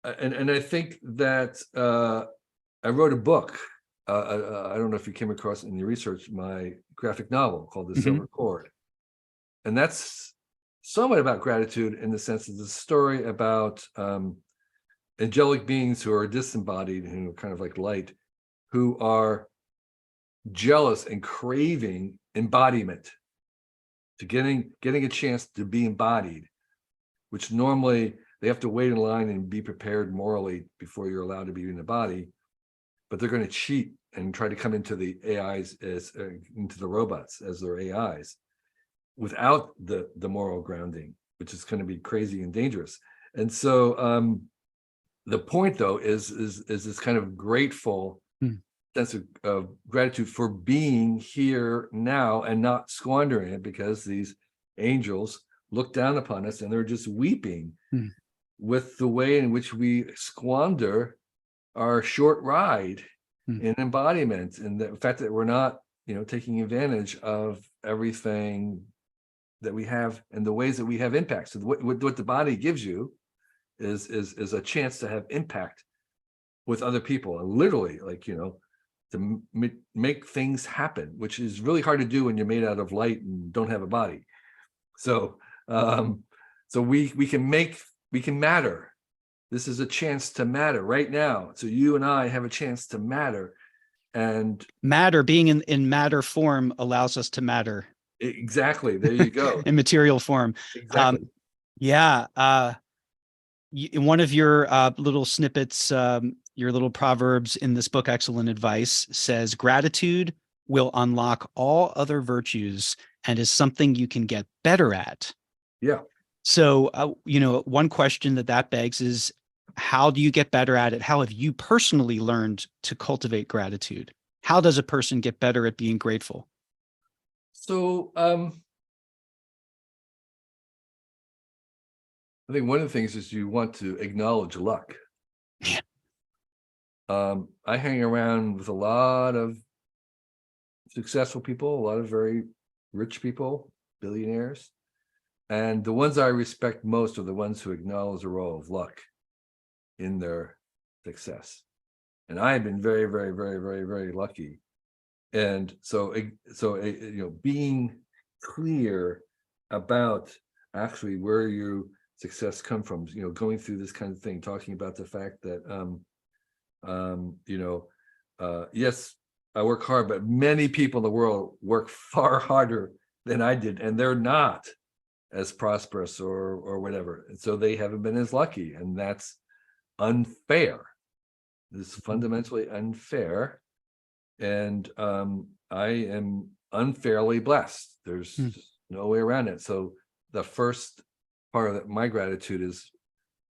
B: I think that I wrote a book. I don't know if you came across it in your research, my graphic novel called The Silver Cord. And that's somewhat about gratitude in the sense of the story about angelic beings who are disembodied, who are kind of like light, who are jealous and craving embodiment, to getting a chance to be embodied, which normally they have to wait in line and be prepared morally before you're allowed to be in the body. but they're going to cheat and try to come into the AIs as into the robots as their AIs without the moral grounding, which is going to be crazy and dangerous. And so the point, though, is this kind of grateful sense of gratitude for being here now and not squandering it, because these angels look down upon us and they're just weeping with the way in which we squander our short ride in embodiment, and the fact that we're not, taking advantage of everything that we have and the ways that we have impact. So what the body gives you is a chance to have impact with other people, and literally, like, to make things happen, which is really hard to do when you're made out of light and don't have a body. So we can matter. This is a chance to matter right now. So you and I have a chance to matter, and
A: matter, being in matter form, allows us to matter.
B: Exactly. There you go.
A: In material form.
B: Exactly.
A: In one of your little snippets, your little proverbs in this book, Excellent Advice, says gratitude will unlock all other virtues and is something you can get better at.
B: Yeah.
A: So, one question that begs is, how do you get better at it? How have you personally learned to cultivate gratitude? How does a person get better at being grateful?
B: So, I think one of the things is you want to acknowledge luck.
A: Yeah.
B: I hang around with a lot of successful people, a lot of very rich people, billionaires. And the ones I respect most are the ones who acknowledge the role of luck in their success. And I have been very, very, very, very, very lucky. And so being clear about actually where your success come from, going through this kind of thing, talking about the fact that, yes, I work hard, but many people in the world work far harder than I did, and they're not as prosperous or whatever. And so they haven't been as lucky, and that's unfair. This is fundamentally unfair. And I am unfairly blessed. There's no way around it. So the first part of my gratitude is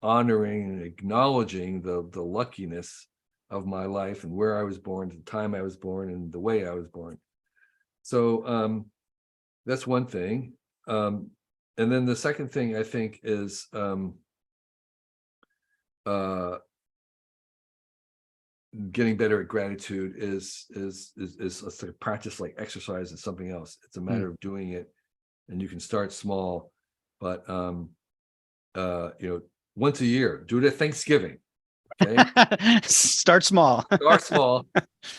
B: honoring and acknowledging the luckiness of my life and where I was born, the time I was born, and the way I was born. So that's one thing. And then the second thing I think is getting better at gratitude is a practice like exercise and something else. It's a matter of doing it, and you can start small, but once a year, do it at Thanksgiving. Okay.
A: Start small.
B: Start small.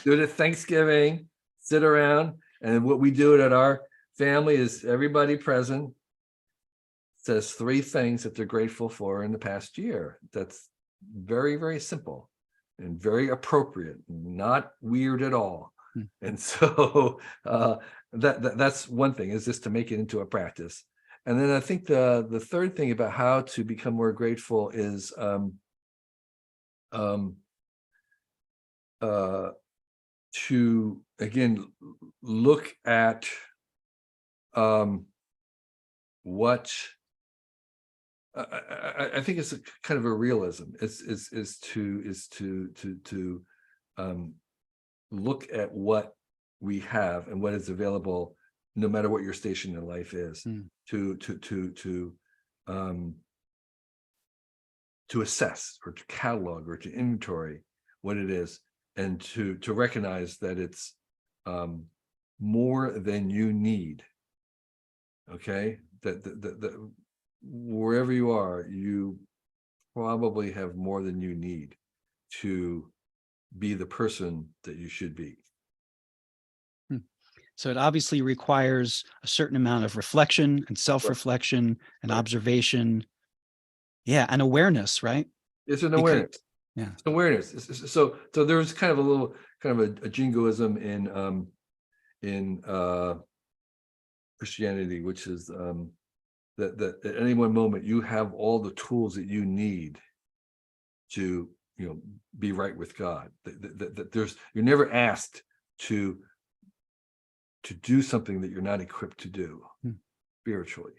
B: Do it at Thanksgiving. Sit around, and what we do at our family is everybody present says 3 things that they're grateful for in the past year. That's very, very simple and very appropriate, not weird at all. And so that's one thing, is just to make it into a practice. And then I think the third thing about how to become more grateful is to again look at what I think it's a kind of a realism. Is to look at what we have and what is available, no matter what your station in life is, to assess or to catalog or to inventory what it is, and to recognize that it's more than you need. Okay, that wherever you are, you probably have more than you need to be the person that you should be.
A: So it obviously requires a certain amount of reflection and self-reflection and observation. Yeah, and awareness, right?
B: It's an awareness.
A: Yeah,
B: it's awareness. So there's kind of a little a jingoism in Christianity, which is that at any one moment you have all the tools that you need to be right with God. That you're never asked to do something that you're not equipped to do spiritually.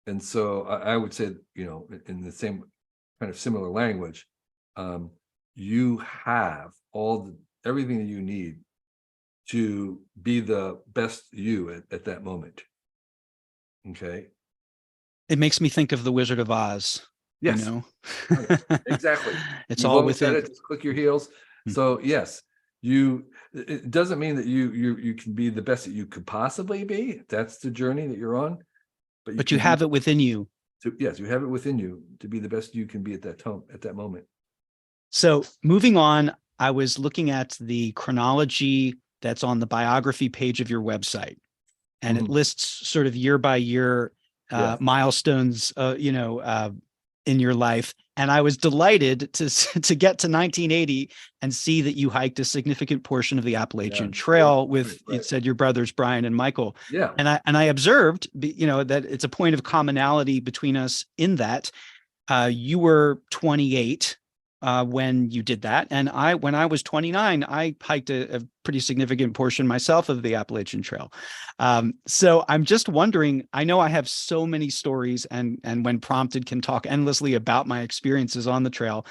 B: And so I would say, in the same kind of similar language, you have everything that you need to be the best you at that moment. Okay.
A: It makes me think of the Wizard of Oz.
B: Yes. Right. Exactly.
A: It's
B: You've
A: all
B: almost said
A: within.
B: it, just click your heels. So yes, it doesn't mean that you can be the best that you could possibly be. That's the journey that you're on.
A: But you have it within you.
B: Yes, you have it within you to be the best you can be at that moment.
A: So moving on, I was looking at the chronology that's on the biography page of your website, and it lists sort of year by year milestones, in your life. And I was delighted to get to 1980 and see that you hiked a significant portion of the Appalachian Trail with, it said, your brothers, Brian and Michael.
B: Yeah.
A: And I observed, that it's a point of commonality between us in that you were 28 when you did that. And when I was 29, I hiked a pretty significant portion myself of the Appalachian Trail. So I'm just wondering, I know I have so many stories and when prompted can talk endlessly about my experiences on the trail.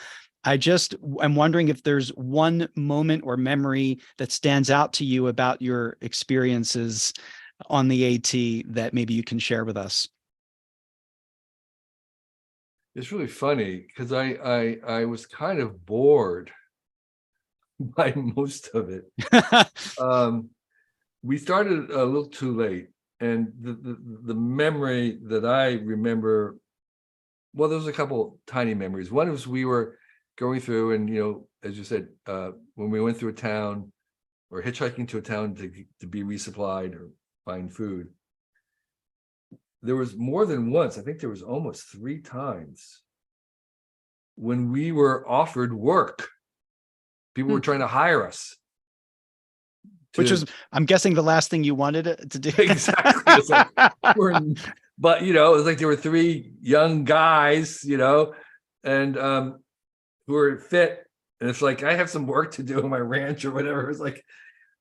A: I'm wondering if there's one moment or memory that stands out to you about your experiences on the AT that maybe you can share with us.
B: It's really funny because I was kind of bored by most of it. We started a little too late, and the memory that I remember, well, there was a couple tiny memories. One was we were going through, and as you said, when we went through a town or hitchhiking to a town to be resupplied or find food. There was more than once, I think there was almost 3 times when we were offered work. People were trying to hire us.
A: Which was, I'm guessing, the last thing you wanted to do.
B: Exactly. It's like, but it was like there were 3 young guys, and who were fit. And it's like, I have some work to do on my ranch or whatever. It's like,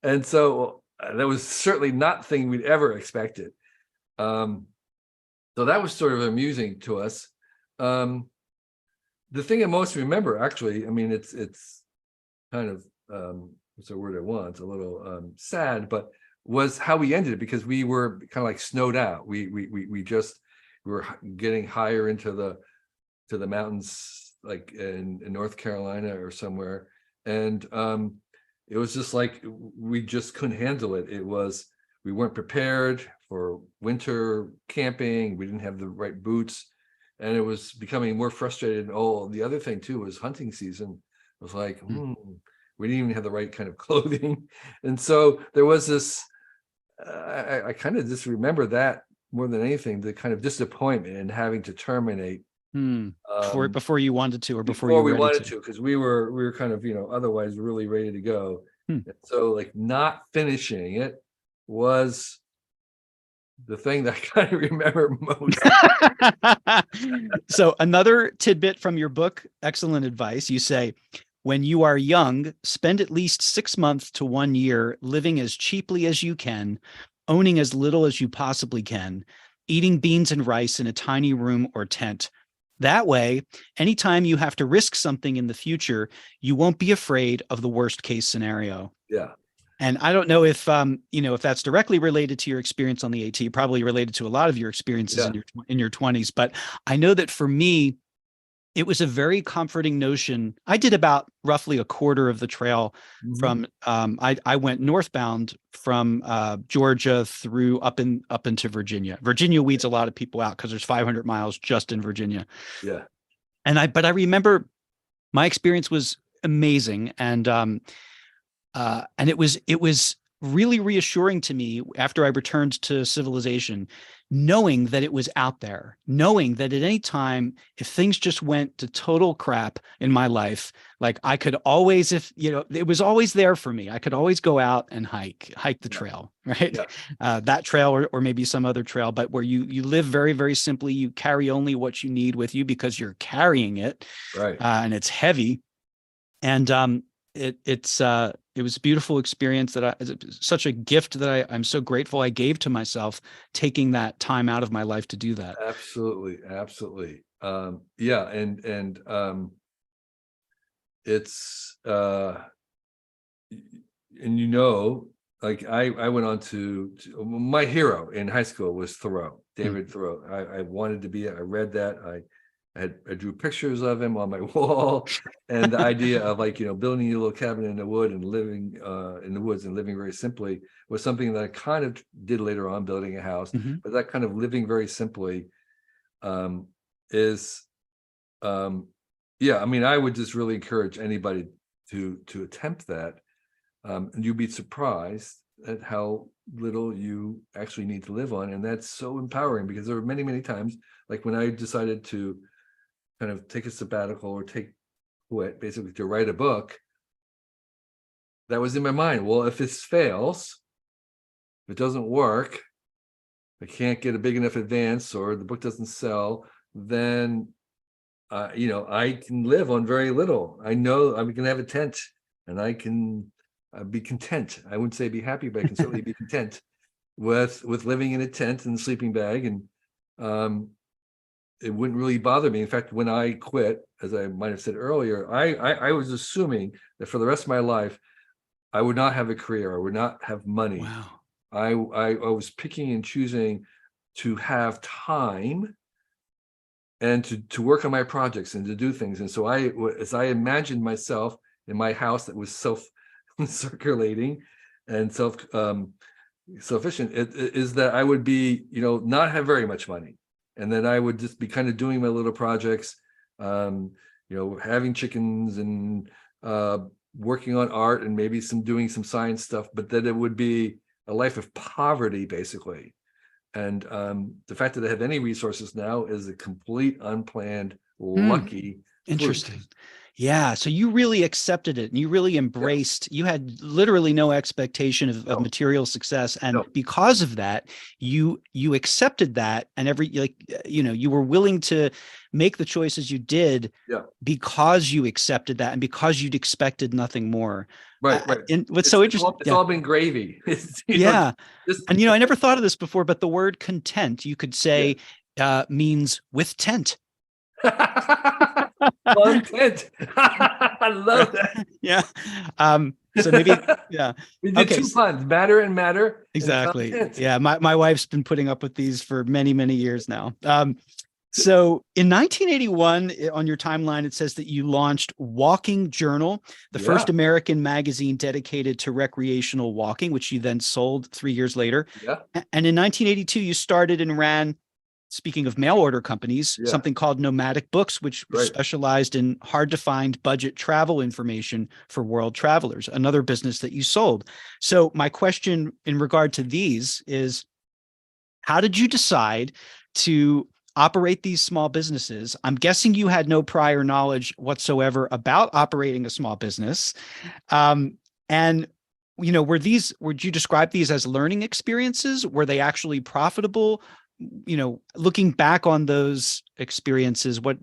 B: and so that was certainly not the thing we'd ever expected. So that was sort of amusing to us. The thing I most remember, actually, I mean, it's kind of, what's the word I want? A little sad, but was how we ended it, because we were kind of like snowed out. We were getting higher into the mountains, like in North Carolina or somewhere, and it was just like we just couldn't handle it. We weren't prepared for winter camping. We didn't have the right boots, and it was becoming more frustrated. Oh, the other thing too was hunting season. It was like, we didn't even have the right kind of clothing, and so there was this. I kind of just remember that more than anything, the kind of disappointment in having to terminate
A: before you wanted to, or
B: before we wanted to, because we were kind of otherwise really ready to go. So like not finishing it was the thing that I kind of remember most.
A: So another tidbit from your book, excellent advice. You say, when you are young, spend at least 6 months to 1 year living as cheaply as you can, owning as little as you possibly can, eating beans and rice in a tiny room or tent. That way, anytime you have to risk something in the future, you won't be afraid of the worst case scenario.
B: Yeah.
A: And I don't know if if that's directly related to your experience on the AT, probably related to a lot of your experiences in your 20s. But I know that for me, it was a very comforting notion. I did about roughly a quarter of the trail from I went northbound from Georgia through up into Virginia. Virginia weeds a lot of people out because there's 500 miles just in Virginia.
B: Yeah.
A: But I remember my experience was amazing, and it was really reassuring to me after I returned to civilization, knowing that it was out there, knowing that at any time, if things just went to total crap in my life, like I could always, it was always there for me. I could always go out and hike the trail, right? Yeah. That trail or maybe some other trail, but where you live very, very simply, you carry only what you need with you because you're carrying it,
B: right?
A: And it's heavy. And it was a beautiful experience it's such a gift that I'm so grateful I gave to myself, taking that time out of my life to do that.
B: Absolutely, absolutely. Yeah, and it's and like I went on my hero in high school was Thoreau,
A: Mm.
B: David Thoreau. I wanted to be. I read that. I drew pictures of him on my wall, and the idea of like building a little cabin in the wood and living in the woods and living very simply was something that I kind of did later on, building a house.
A: Mhm.
B: But that kind of living very simply is yeah. I mean, I would just really encourage anybody to attempt that. And you'd be surprised at how little you actually need to live on. And that's so empowering, because there were many, many times, like when I decided to kind of take a sabbatical or quit, basically to write a book, that was in my mind. Well, if this fails, if it doesn't work, I can't get a big enough advance, or the book doesn't sell, then I can live on very little. I know I can have a tent, and I can be content. I wouldn't say be happy, but I can certainly be content with living in a tent and a sleeping bag, and it wouldn't really bother me. In fact, when I quit, as I might have said earlier, I was assuming that for the rest of my life, I would not have a career, I would not have money.
A: Wow.
B: I was picking and choosing to have time and to work on my projects and to do things. And so as I imagined myself in my house that was self-circulating and sufficient, it is that I would be, not have very much money. And then I would just be kind of doing my little projects, having chickens and working on art and maybe doing some science stuff, but that it would be a life of poverty, basically. And the fact that I have any resources now is a complete unplanned, lucky
A: Interesting.
B: fluke.
A: Yeah. So you really accepted it and you really
B: Yeah.
A: embraced, you had literally no expectation of
B: No,
A: material success. And
B: no.
A: because of that, you accepted that, and you were willing to make the choices you did
B: Yeah.
A: because you accepted that and because you'd expected nothing more.
B: Right. Right.
A: And what's so interesting.
B: It's
A: Yeah.
B: all been gravy.
A: Yeah.
B: Just
A: And, I never thought of this before, but the word content, you could
B: yeah.
A: say, means with tent.
B: Content. I love that.
A: Yeah. So maybe, yeah.
B: We did
A: Okay.
B: two puns: matter and matter, and
A: Exactly.
B: content.
A: Yeah. My wife's been putting up with these for many, many years now. So in 1981, on your timeline, it says that you launched Walking Journal, the
B: Yeah.
A: first American magazine dedicated to recreational walking, which you then sold 3 years later.
B: Yeah.
A: And in 1982, you started and ran, speaking of mail order companies,
B: Yeah.
A: something called Nomadic Books, which
B: Right.
A: specialized in hard to find budget travel information for world travelers, another business that you sold. So my question in regard to these is, how did you decide to operate these small businesses? I'm guessing you had no prior knowledge whatsoever about operating a small business. And would you describe these as learning experiences? Were they actually profitable? Looking back on those experiences, what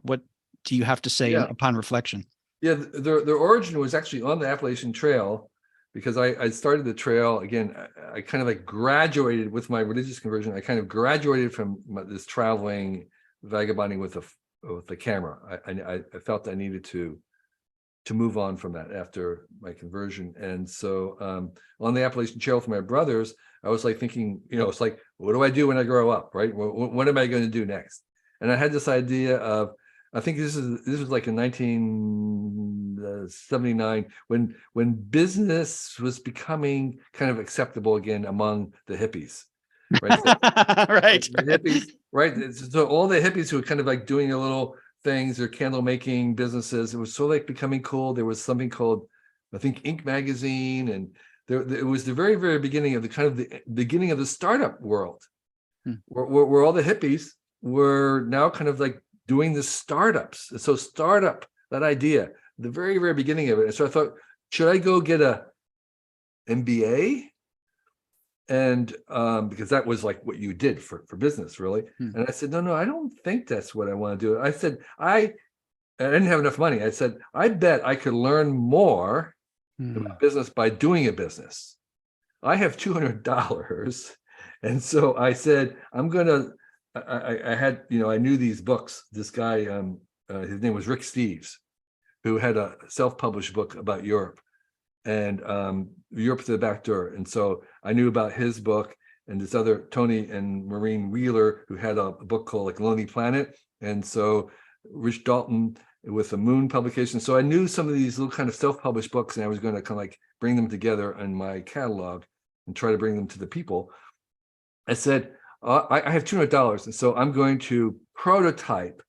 A: do you have to say
B: Yeah.
A: upon reflection?
B: Yeah. Their origin was actually on the Appalachian Trail, because I started the trail again. I kind of like graduated with my religious conversion. I kind of graduated from this traveling, vagabonding with the camera. I felt I needed to move on from that after my conversion. And so on the Appalachian Trail with my brothers, I was like thinking, it's like, what do I do when I grow up, right? What am I going to do next? And I had this idea of, I think this was like in 1979 when business was becoming kind of acceptable again among the hippies, right? So,
A: Right.
B: the hippies, right? So all the hippies who were kind of like doing their little things, their candle making businesses, it was sort of like becoming cool. There was something called, I think, Inc. magazine, and it was the very, very beginning of the beginning of the startup world, where all the hippies were now kind of like doing the startups. So startup, that idea, the very, very beginning of it. And so I thought, should I go get a MBA? And because that was like what you did for business, really. And I said, no, I don't think that's what I want to do. I said, I and I didn't have enough money. I said, I bet I could learn more about business by doing a business. I have $200. And so I said, I had, I knew these books. This guy, his name was Rick Steves, who had a self-published book about Europe and Europe to the Back Door. And so I knew about his book, and this other Tony and Maureen Wheeler, who had a book called like Lonely Planet. And so Rich Dalton with the Moon publication. So I knew some of these little kind of self-published books, and I was going to kind of like bring them together in my catalog and try to bring them to the people. I said, I have $200, and so I'm going to prototype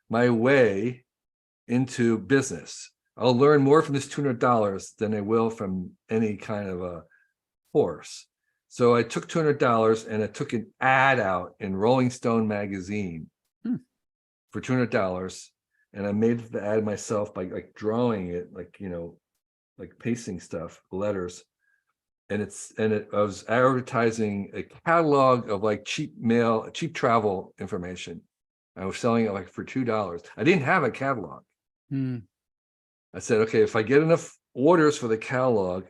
B: my way into business. I'll learn more from this $200 than I will from any kind of a course. So I took $200 and I took an ad out in Rolling Stone magazine for $200, and I made the ad myself by like drawing it, like like pasting stuff, letters. And I was advertising a catalog of like cheap travel information. I was selling it like for $2. I didn't have a catalog. I said, okay, if I get enough orders for the catalog,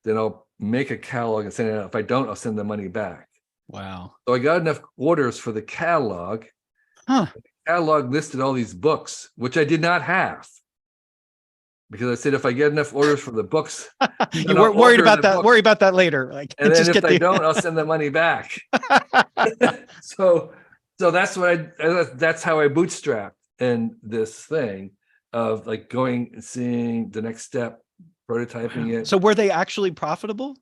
B: then I'll make a catalog and send it out. If I don't, I'll send the money back.
A: Wow.
B: So I got enough orders for the catalog.
A: Huh.
B: The catalog listed all these books, which I did not have. Because I said, if I get enough orders for the books,
A: you weren't worried about that. Worry about that later. Like,
B: and then if I don't, I'll send the money back. So that's that's how I bootstrapped in this thing of like going and seeing the next step, prototyping it.
A: So were they actually profitable?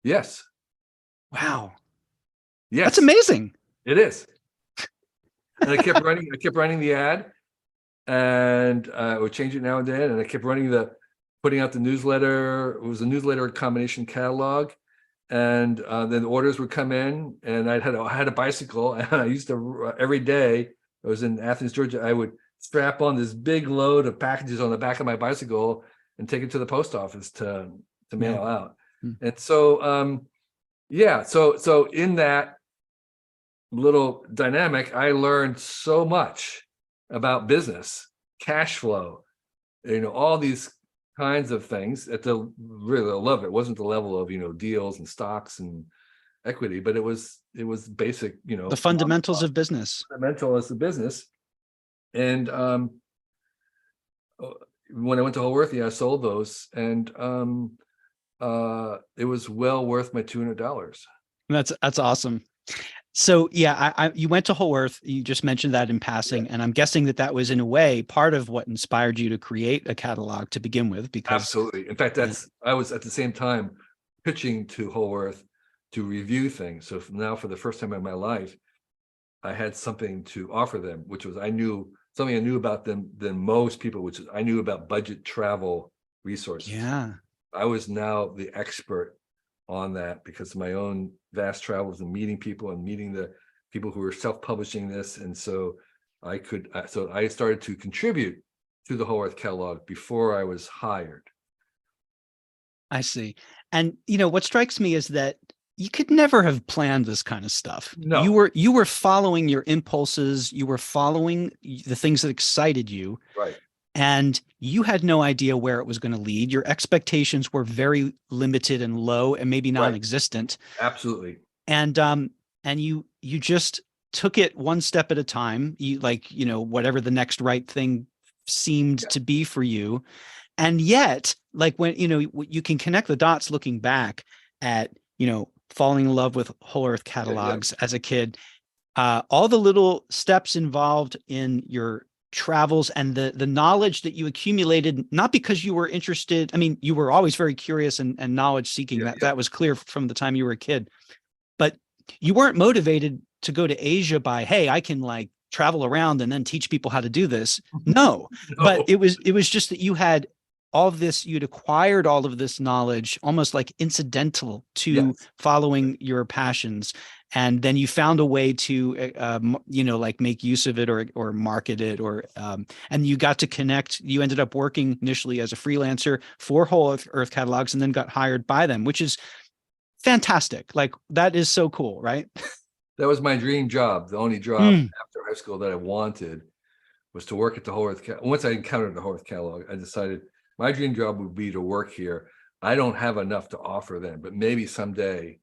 B: Yes.
A: Wow.
B: Yes.
A: That's amazing.
B: It is. And I kept running the ad, and I would change it now and then. And I kept putting out the newsletter. It was a newsletter combination catalog. And then the orders would come in, and I had a bicycle, and I used to every day. I was in Athens, Georgia. I would strap on this big load of packages on the back of my bicycle and take it to the post office to mail out. And so so in that little dynamic, I learned so much about business, cash flow, all these kinds of things at the level. It wasn't the level of deals and stocks and equity, but it was basic,
A: the fundamentals of business.
B: Fundamental as the business. And when I went to Holworthy, I sold those, and it was well worth my $200.
A: That's awesome. So yeah, you went to Holworth. You just mentioned that in passing, and I'm guessing that was in a way part of what inspired you to create a catalog to begin with. Because
B: absolutely, in fact, I was at the same time pitching to Holworth to review things. So now, for the first time in my life, I had something to offer them, which was something I knew about them than most people, which is I knew about budget travel resources.
A: Yeah, I
B: was now the expert on that because of my own vast travels and meeting people and meeting the people who were self-publishing this. And so I started to contribute to the Holworth catalog before I was hired.
A: I see. And what strikes me is that you could never have planned this kind of stuff.
B: No.
A: You were following your impulses. You were following the things that excited you.
B: Right.
A: And you had no idea where it was going to lead. Your expectations were very limited and low and maybe non-existent.
B: Right. Absolutely.
A: And you just took it one step at a time. You whatever the next right thing seemed to be for you. And yet, like when, you can connect the dots looking back at, falling in love with Holworth catalogs as a kid, all the little steps involved in your travels and the knowledge that you accumulated, not because you were interested. I mean, you were always very curious and knowledge seeking. That was clear from the time you were a kid, but you weren't motivated to go to Asia by, hey, I can like travel around and then teach people how to do this. No. But it was just that you had all of this, you'd acquired all of this knowledge almost like incidental to following your passions. And then you found a way to, like make use of it or market it, and you got to connect. You ended up working initially as a freelancer for Holworth catalogs and then got hired by them, which is fantastic. Like that is so cool, right?
B: That was my dream job. The only job after high school that I wanted was to work at the Horwath. Once I encountered the Horwath catalog, I decided my dream job would be to work here. I don't have enough to offer them, but maybe someday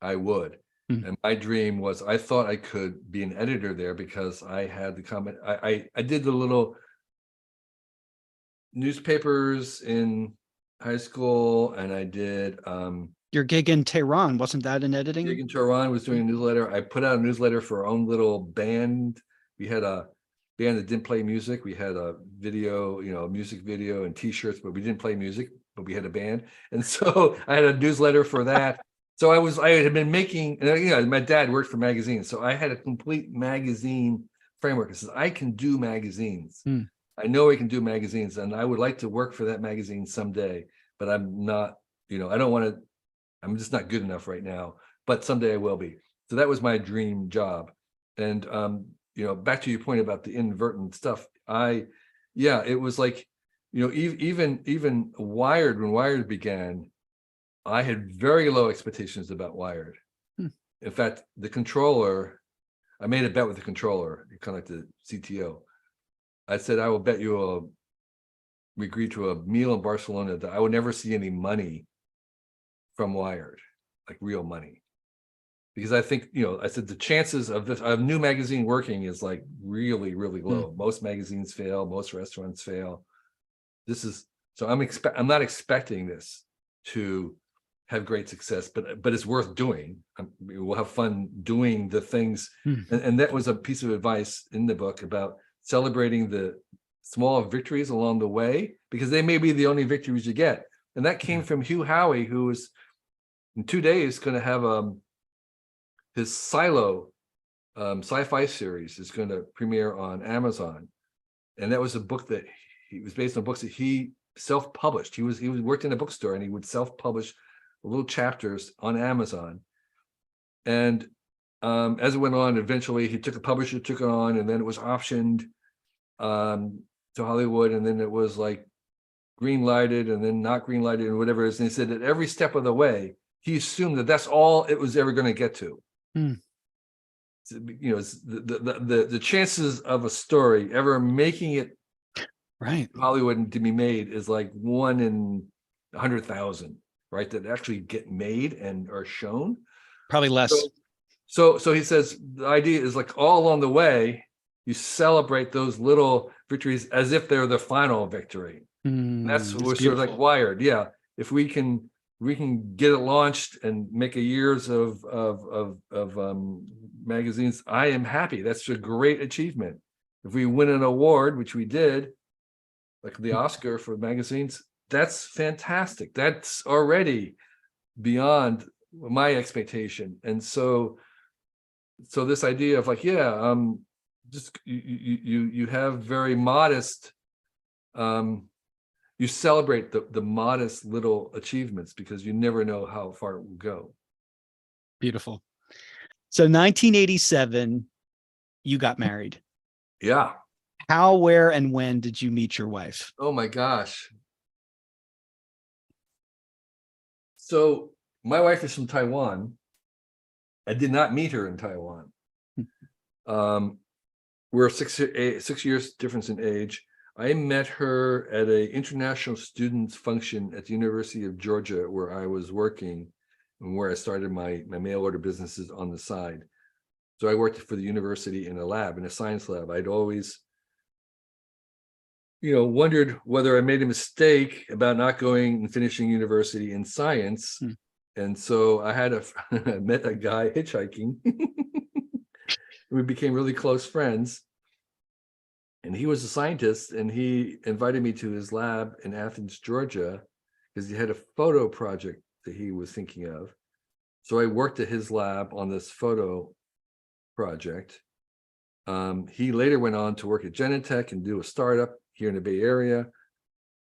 B: I would.
A: Mm.
B: And my dream was, I thought I could be an editor there because I had the comment. I did the little newspapers in high school, and I did
A: Your gig in Tehran, wasn't that in editing?
B: gig in Tehran, was doing a newsletter. I put out a newsletter for our own little band. We had a band that didn't play music. We had a video, a music video and t-shirts, but we didn't play music, but we had a band. And so I had a newsletter for that. So I had been making, my dad worked for magazines. So I had a complete magazine framework. It says, I can do magazines.
A: Mm.
B: I know I can do magazines, and I would like to work for that magazine someday, but I'm not, I don't want to, I'm just not good enough right now, but someday I will be. So that was my dream job. And, back to your point about the inadvertent stuff, it was like, even Wired, when Wired began, I had very low expectations about Wired.
A: Hmm.
B: In fact, the controller, I made a bet with the controller, kind of like the CTO. I said, I will bet you we agreed to a meal in Barcelona that I would never see any money from Wired, like real money. Because I think, I said the chances of a new magazine working is like really, really low. Most magazines fail, most restaurants fail. So I'm not expecting this to have great success, but it's worth doing. We'll have fun doing the things. And that was a piece of advice in the book about celebrating the small victories along the way, because they may be the only victories you get. And that came from Hugh Howey, who was in 2 days going to have his Silo sci-fi series is going to premiere on Amazon. And that was a book that he was based on books that he self-published. He worked in a bookstore, and he would self-publish little chapters on Amazon. And as it went on, eventually a publisher took it on, and then it was optioned to Hollywood, and then it was like green lighted and then not green lighted and whatever it is. And he said that every step of the way, he assumed that that's all it was ever going to get to. The chances of a story ever making it
A: right
B: Hollywood to be made is like 1 in 100,000, right? That actually get made and are shown.
A: Probably less.
B: So he says the idea is like all along the way, you celebrate those little victories as if they're the final victory. That's we're sort of like Wired. Yeah, if we can get it launched and make a years of magazines, I am happy. That's a great achievement. If we win an award, which we did, like the Oscar for magazines, that's fantastic. That's already beyond my expectation. And so this idea of like, just you have very modest, you celebrate the modest little achievements, because you never know how far it will go.
A: Beautiful. So 1987, you got married.
B: Yeah.
A: How, where, and when did you meet your wife?
B: Oh my gosh. So my wife is from Taiwan. I did not meet her in Taiwan. We're 6 years difference in age. I met her at an international students function at the University of Georgia, where I was working and where I started my mail order businesses on the side. So I worked for the university in a science lab. I'd always, wondered whether I made a mistake about not going and finishing university in science. And so I met a guy hitchhiking. We became really close friends. And he was a scientist, and he invited me to his lab in Athens, Georgia, because he had a photo project that he was thinking of. So I worked at his lab on this photo project. He later went on to work at Genentech and do a startup here in the Bay Area.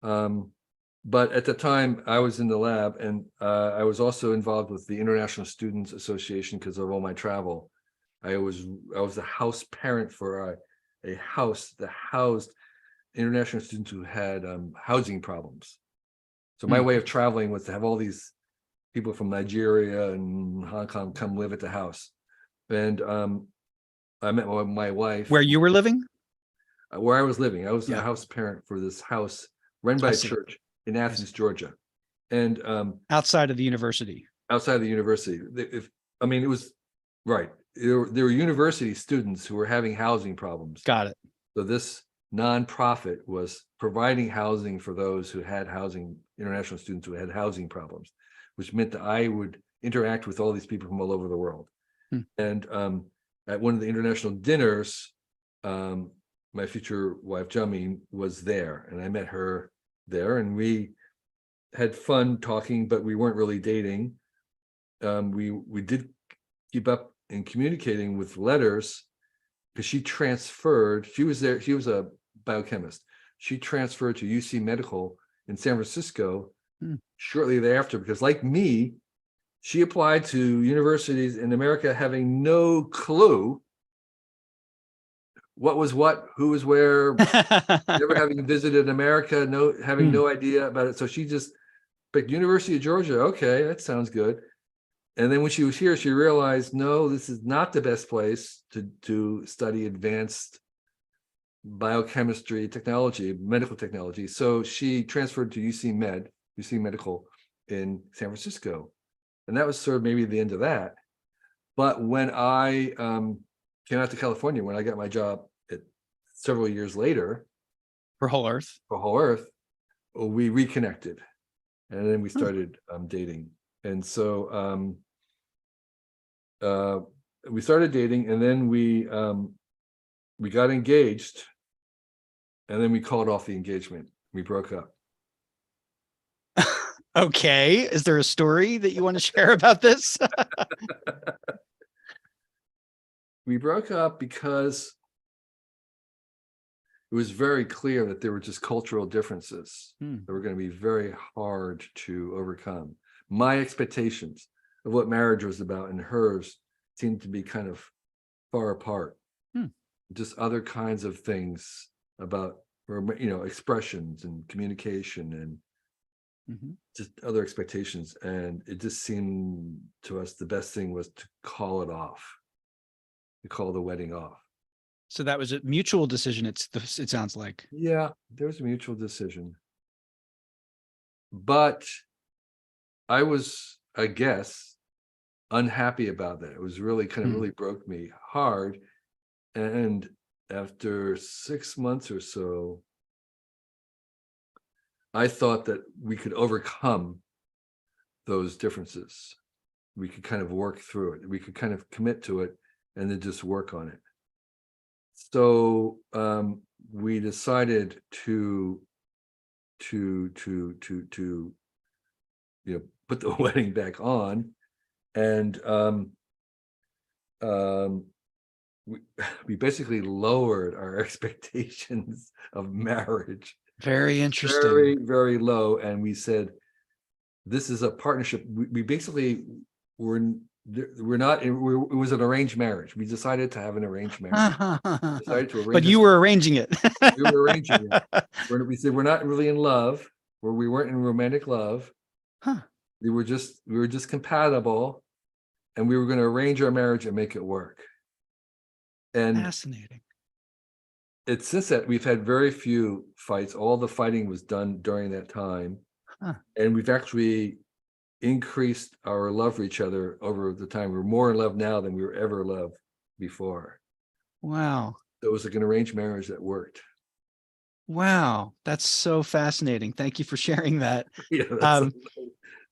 B: But at the time I was in the lab, and I was also involved with the International Students Association because of all my travel. I was the house parent for a house that housed international students who had housing problems. So my way of traveling was to have all these people from Nigeria and Hong Kong come live at the house. And I met my wife.
A: Where you were living?
B: where I was living. I was a
A: Yeah,
B: house parent for this house run
A: I
B: by a
A: see.
B: church in
A: I
B: Athens,
A: see.
B: Georgia, and
A: Outside of the university.
B: outside of the university. If I mean, it was right. There were university students who were having housing problems.
A: Got it.
B: So this nonprofit was providing housing for those who had housing, international students who had housing problems, which meant that I would interact with all these people from all over the world.
A: Hmm.
B: And at one of the international dinners, my future wife, Gia-Miin, was there, and I met her there, and we had fun talking, but we weren't really dating. We did keep up in communicating with letters, because she transferred. She was there. She was a biochemist. She transferred to UC Medical in San Francisco shortly thereafter, because like me, she applied to universities in America having no clue what was what, who was where, never having visited America, having no idea about it. So she just picked University of Georgia. Okay, that sounds good. And then when she was here, she realized, no, this is not the best place to study advanced biochemistry technology, medical technology. So she transferred to UC Medical in San Francisco. And that was sort of maybe the end of that. But when I came out to California, when I got my job several years later
A: For Whole Earth.
B: for Whole Earth, we reconnected. And then we started dating. And so we started dating, and then we got engaged, and then we called off the engagement. We broke up.
A: Okay. Is there a story that you want to share about this?
B: We broke up because it was very clear that there were just cultural differences that were going to be very hard to overcome. My expectations of what marriage was about and hers seemed to be kind of far apart. Just other kinds of things about, expressions and communication and just other expectations. And it just seemed to us the best thing was to call it off, to call the wedding off.
A: So that was a mutual decision. It sounds like.
B: Yeah, there was a mutual decision. But I was, I guess, unhappy about that. It was really really broke me hard. And after 6 months or so, I thought that we could overcome those differences. We could kind of work through it. We could kind of commit to it and then just work on it. So we decided to put the wedding back on, and we basically lowered our expectations of marriage.
A: Very interesting.
B: Very, very low. And we said, this is a partnership. We basically it was an arranged marriage. We decided to have an arranged marriage. Decided to arrange.
A: But you were arranging it.
B: We were arranging it. We said we're not really in love, where we weren't in romantic love. We were just compatible, and we were going to arrange our marriage and make it work. And
A: fascinating.
B: It's since that we've had very few fights. All the fighting was done during that time. And we've actually increased our love for each other over the time. We're more in love now than we were ever in love before.
A: Wow.
B: So it was like an arranged marriage that worked.
A: Wow. That's so fascinating. Thank you for sharing that.
B: Yeah. It's a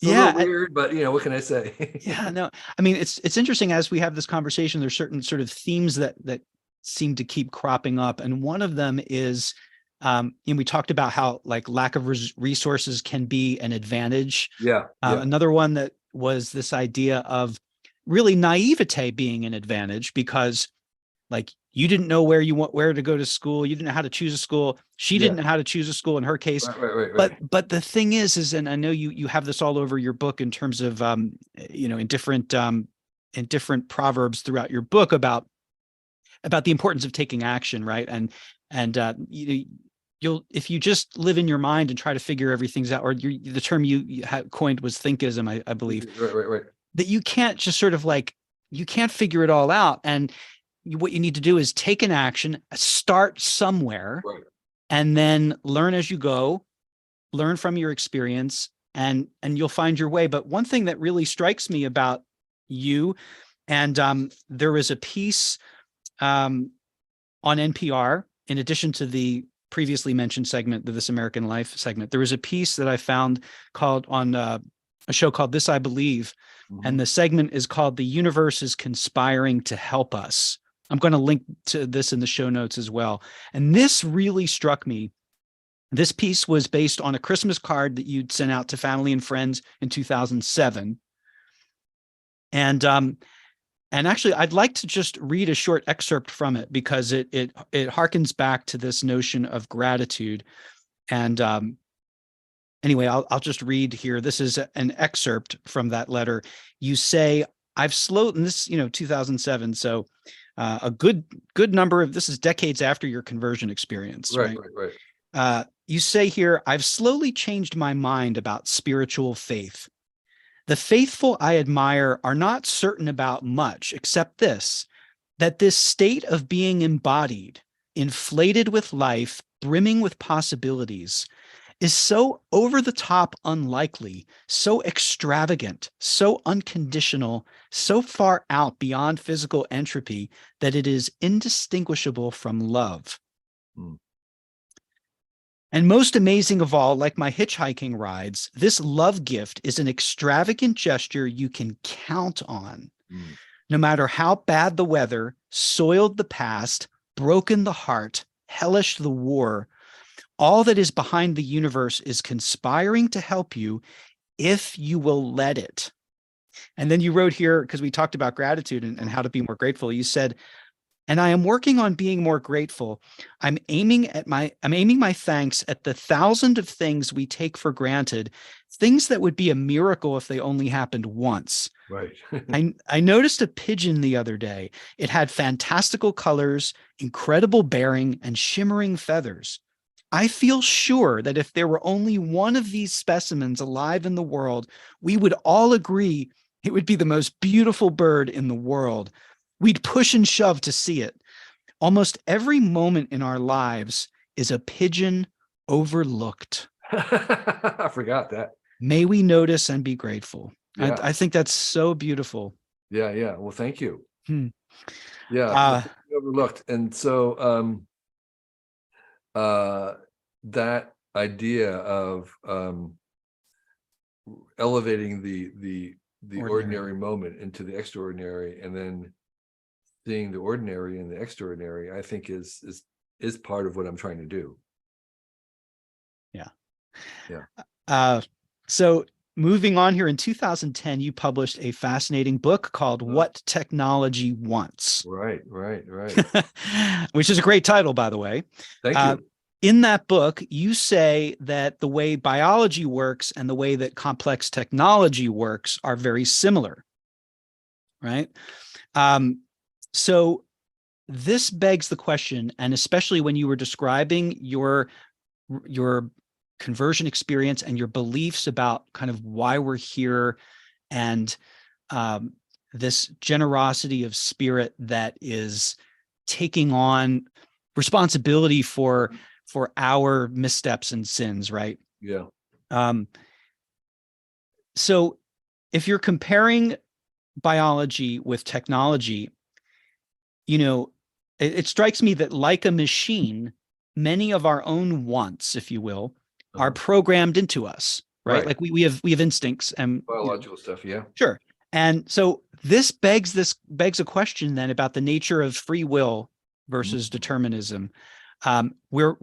B: little weird, but what can I say?
A: Yeah, no, I mean, it's interesting as we have this conversation, there's certain sort of themes that seem to keep cropping up. And one of them is, and we talked about how like lack of resources can be an advantage.
B: Yeah.
A: Another one that was this idea of really naivete being an advantage, because like you didn't know where to go to school. You didn't know how to choose a school. She didn't know how to choose a school in her case.
B: Right.
A: But the thing is, and I know you have this all over your book in terms of, in different proverbs throughout your book about the importance of taking action. Right. And if you just live in your mind and try to figure everything out, or the term you coined was thinkism, I believe.
B: Right.
A: That you can't just sort of like, you can't figure it all out. And what you need to do is take an action, start somewhere,
B: Right.
A: and then learn as you go, learn from your experience, and you'll find your way. But one thing that really strikes me about you, and there was a piece on NPR, in addition to the previously mentioned segment, the This American Life segment, there was a piece that I found called on a show called This I Believe. And the segment is called The Universe is Conspiring to Help Us. I'm going to link to this in the show notes as well. And this really struck me. This piece was based on a Christmas card that you'd sent out to family and friends in 2007. And actually, I'd like to just read a short excerpt from it because it harkens back to this notion of gratitude. And anyway, I'll just read here. This is an excerpt from that letter. You say, "I've slowed," and this, 2007. So a good number of, this is decades after your conversion experience, right?
B: Right.
A: You say here, "I've slowly changed my mind about spiritual faith. The faithful I admire are not certain about much except this, that this state of being embodied, inflated with life, brimming with possibilities, is so over the top unlikely, so extravagant, so unconditional, so far out beyond physical entropy that it is indistinguishable from love. And most amazing of all, like my hitchhiking rides, this love gift is an extravagant gesture you can count on. No matter how bad the weather, soiled the past, broken the heart, hellish the war, all that is behind the universe is conspiring to help you if you will let it." And then you wrote here, because we talked about gratitude and how to be more grateful, you said, "And I am working on being more grateful. I'm aiming my thanks at the thousand of things we take for granted, things that would be a miracle if they only happened once."
B: Right.
A: I noticed a pigeon the other day. It had fantastical colors, incredible bearing, and shimmering feathers. I feel sure that if there were only one of these specimens alive in the world, we would all agree it would be the most beautiful bird in the world. We'd push and shove to see it. Almost every moment in our lives is a pigeon overlooked.
B: I forgot that.
A: May we notice and be grateful.
B: Yeah.
A: I think that's so beautiful.
B: Yeah. Well, thank you.
A: Hmm.
B: Yeah. Overlooked. And so that idea of elevating the ordinary moment into the extraordinary, and then seeing the ordinary and the extraordinary, I think is part of what I'm trying to do.
A: Yeah. So moving on here, in 2010, you published a fascinating book called What Technology Wants.
B: Right.
A: Which is a great title, by the way.
B: Thank you.
A: In that book, you say that the way biology works and the way that complex technology works are very similar, right? So this begs the question, and especially when you were describing your conversion experience and your beliefs about kind of why we're here, and this generosity of spirit that is taking on responsibility for our missteps and sins, right?
B: Yeah.
A: So if you're comparing biology with technology, it strikes me that, like a machine, many of our own wants, if you will, are programmed into us, right? Like we have instincts and
B: biological stuff. Yeah.
A: Sure. And so this begs a question then about the nature of free will versus determinism. We're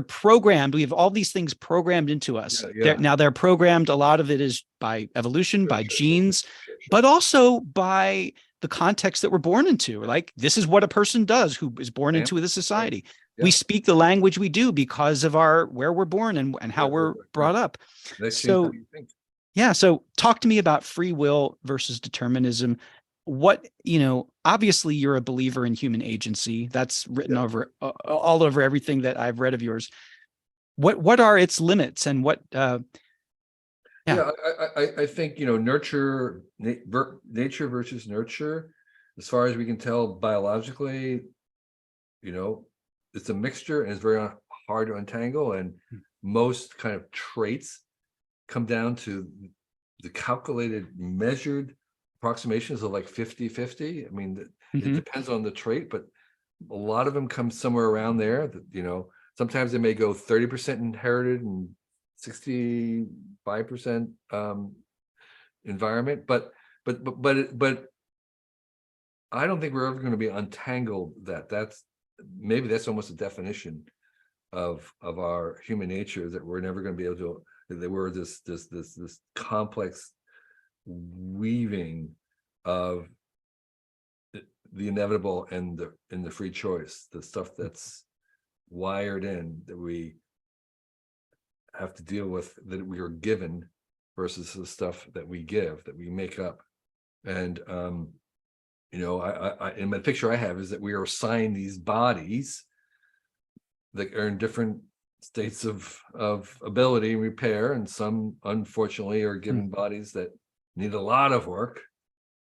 A: programmed. We have all these things programmed into us.
B: Yeah.
A: Now they're programmed. A lot of it is by evolution, by genes, but also by the context that we're born into. Like, this is what a person does who is born into this society. Yeah. We speak the language we do because of where we're born and how we're brought up. So, yeah. So talk to me about free will versus determinism. What, obviously you're a believer in human agency. That's written over all over everything that I've read of yours. What are its limits, and what,
B: I think, nature versus nurture. as far as we can tell biologically, it's a mixture and it's very hard to untangle. And most kind of traits come down to the calculated, measured approximations of like 50-50. I mean, it depends on the trait, but a lot of them come somewhere around there that, sometimes they may go 30% inherited and 65% environment, but I don't think we're ever going to be untangled. That's almost a definition of our human nature, that we're never going to be able to, that we're this complex weaving of the inevitable and the free choice, the stuff that's wired in, that we have to deal with, that we are given, versus the stuff that we give, that we make up. And I in the picture I have is that we are assigned these bodies that are in different states of ability and repair, and some unfortunately are given bodies that need a lot of work,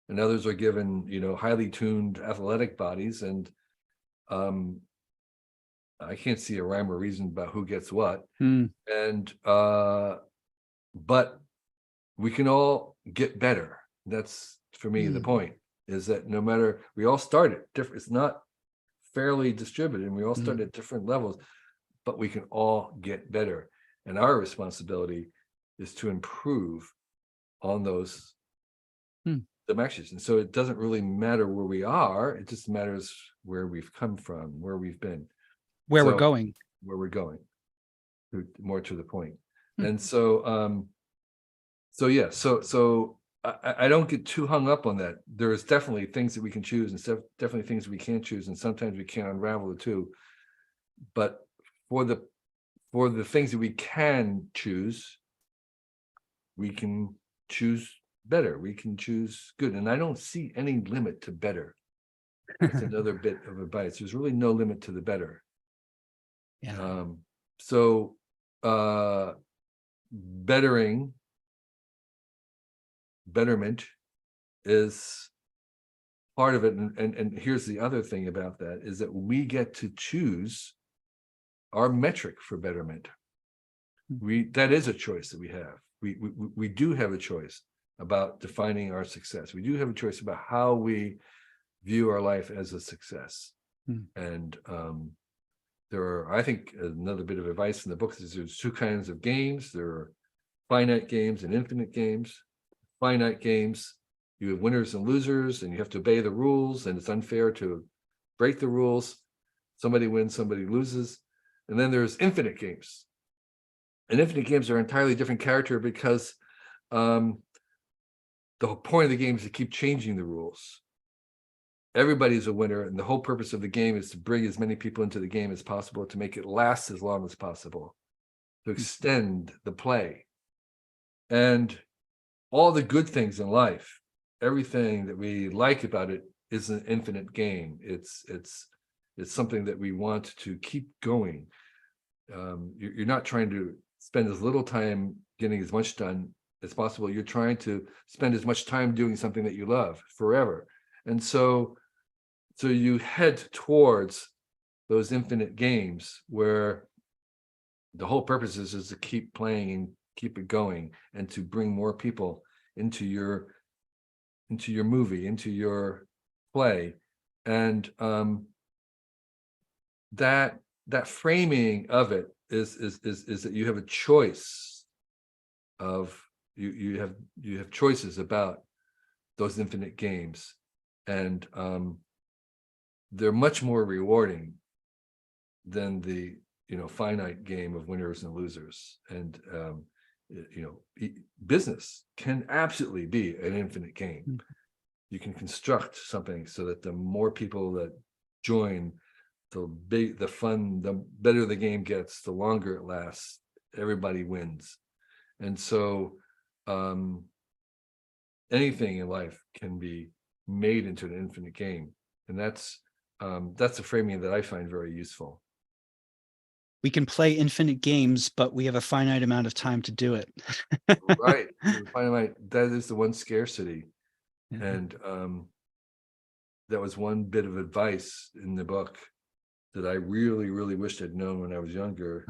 B: and others are given highly tuned athletic bodies. And I can't see a rhyme or reason about who gets what. And but we can all get better. That's, for me, the point, is that no matter, we all start at different, it's not fairly distributed, and we all start at different levels, but we can all get better. And our responsibility is to improve on those dimensions. And so it doesn't really matter where we are, it just matters where we've come from, where we've been,
A: where we're going,
B: more to the point. And so so I don't get too hung up on that. There's definitely things that we can choose, and definitely things we can't choose, and sometimes we can't unravel the two. But for the things that we can choose, we can choose better. We can choose good, and I don't see any limit to better. That's another bit of advice. There's really no limit to the better.
A: Yeah.
B: Betterment is part of it. And here's the other thing about that, is that we get to choose our metric for betterment. That is a choice that we have. We do have a choice about defining our success. We do have a choice about how we view our life as a success. And there are, I think, another bit of advice in the book is there's two kinds of games. There are finite games and infinite games. Finite games, you have winners and losers, and you have to obey the rules, and it's unfair to break the rules. Somebody wins, somebody loses. And then there's infinite games. And infinite games are entirely different character, because the whole point of the game is to keep changing the rules. Everybody's a winner, and the whole purpose of the game is to bring as many people into the game as possible, to make it last as long as possible, to extend the play. And all the good things in life, everything that we like about it, is an infinite game. It's something that we want to keep going. You're not trying to spend as little time getting as much done as possible. You're trying to spend as much time doing something that you love forever. And so you head towards those infinite games, where the whole purpose is to keep playing and keep it going, and to bring more people into your movie, into your play. And that framing of it is that you have a choice of, you have choices about those infinite games, and they're much more rewarding than the finite game of winners and losers. And business can absolutely be an infinite game. You can construct something so that the more people that join, the fun, the better the game gets, the longer it lasts, everybody wins. And so anything in life can be made into an infinite game. And that's a framing that I find very useful.
A: We can play infinite games, but we have a finite amount of time to do it.
B: Right. That is the one scarcity. And that was one bit of advice in the book that I really, really wished I'd known when I was younger,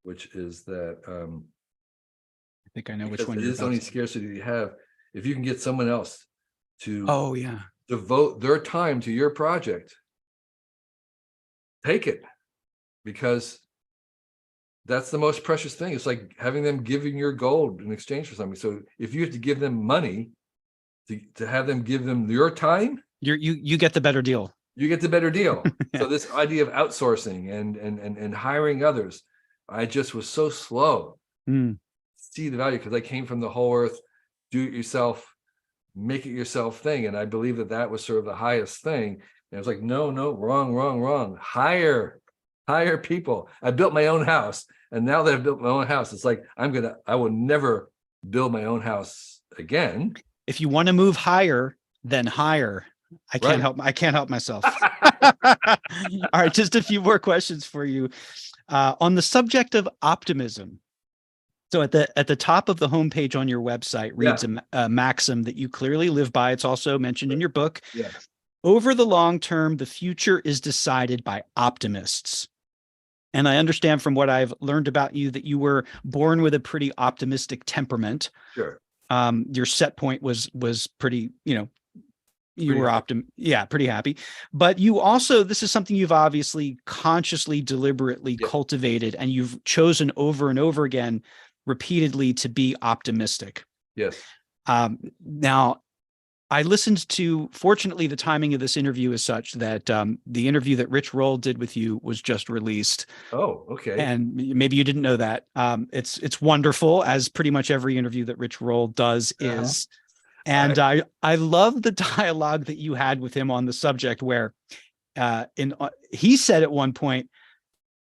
B: which is that
A: I think I know which
B: because
A: one
B: it
A: you're
B: is
A: about
B: only
A: to.
B: scarcity that you have. If you can get someone else to
A: Oh yeah.
B: devote their time to your project, take it, because that's the most precious thing. It's like having them giving your gold in exchange for something. So if you have to give them money to have them give them your time,
A: You get the better deal.
B: you get the better deal.
A: Yeah.
B: So this idea of outsourcing and hiring others, I just was so slow
A: Mm.
B: see the value because I came from the whole earth, do it yourself, make it yourself thing. And I believe that that was sort of the highest thing. And it was like, no, wrong. Hire people. I built my own house. And now that I've built my own house, it's like, I will never build my own house again.
A: If you want to move higher, then hire. I can't help myself. All right, just a few more questions for you. On the subject of optimism. So at the top of the homepage on your website reads a maxim that you clearly live by. It's also mentioned in your book.
B: Yeah.
A: Over the long term, the future is decided by optimists. And I understand from what I've learned about you that you were born with a pretty optimistic temperament.
B: Sure.
A: Your set point was pretty, you
B: Pretty
A: were pretty happy. But you also, this is something you've obviously consciously, deliberately cultivated, and you've chosen over and over again, repeatedly, to be optimistic.
B: Yes.
A: Now, I listened to, fortunately, the timing of this interview is such that the interview that Rich Roll did with you was just released.
B: Oh, okay.
A: And maybe you didn't know that. It's wonderful, as pretty much every interview that Rich Roll does is. And I love the dialogue that you had with him on the subject where he said at one point,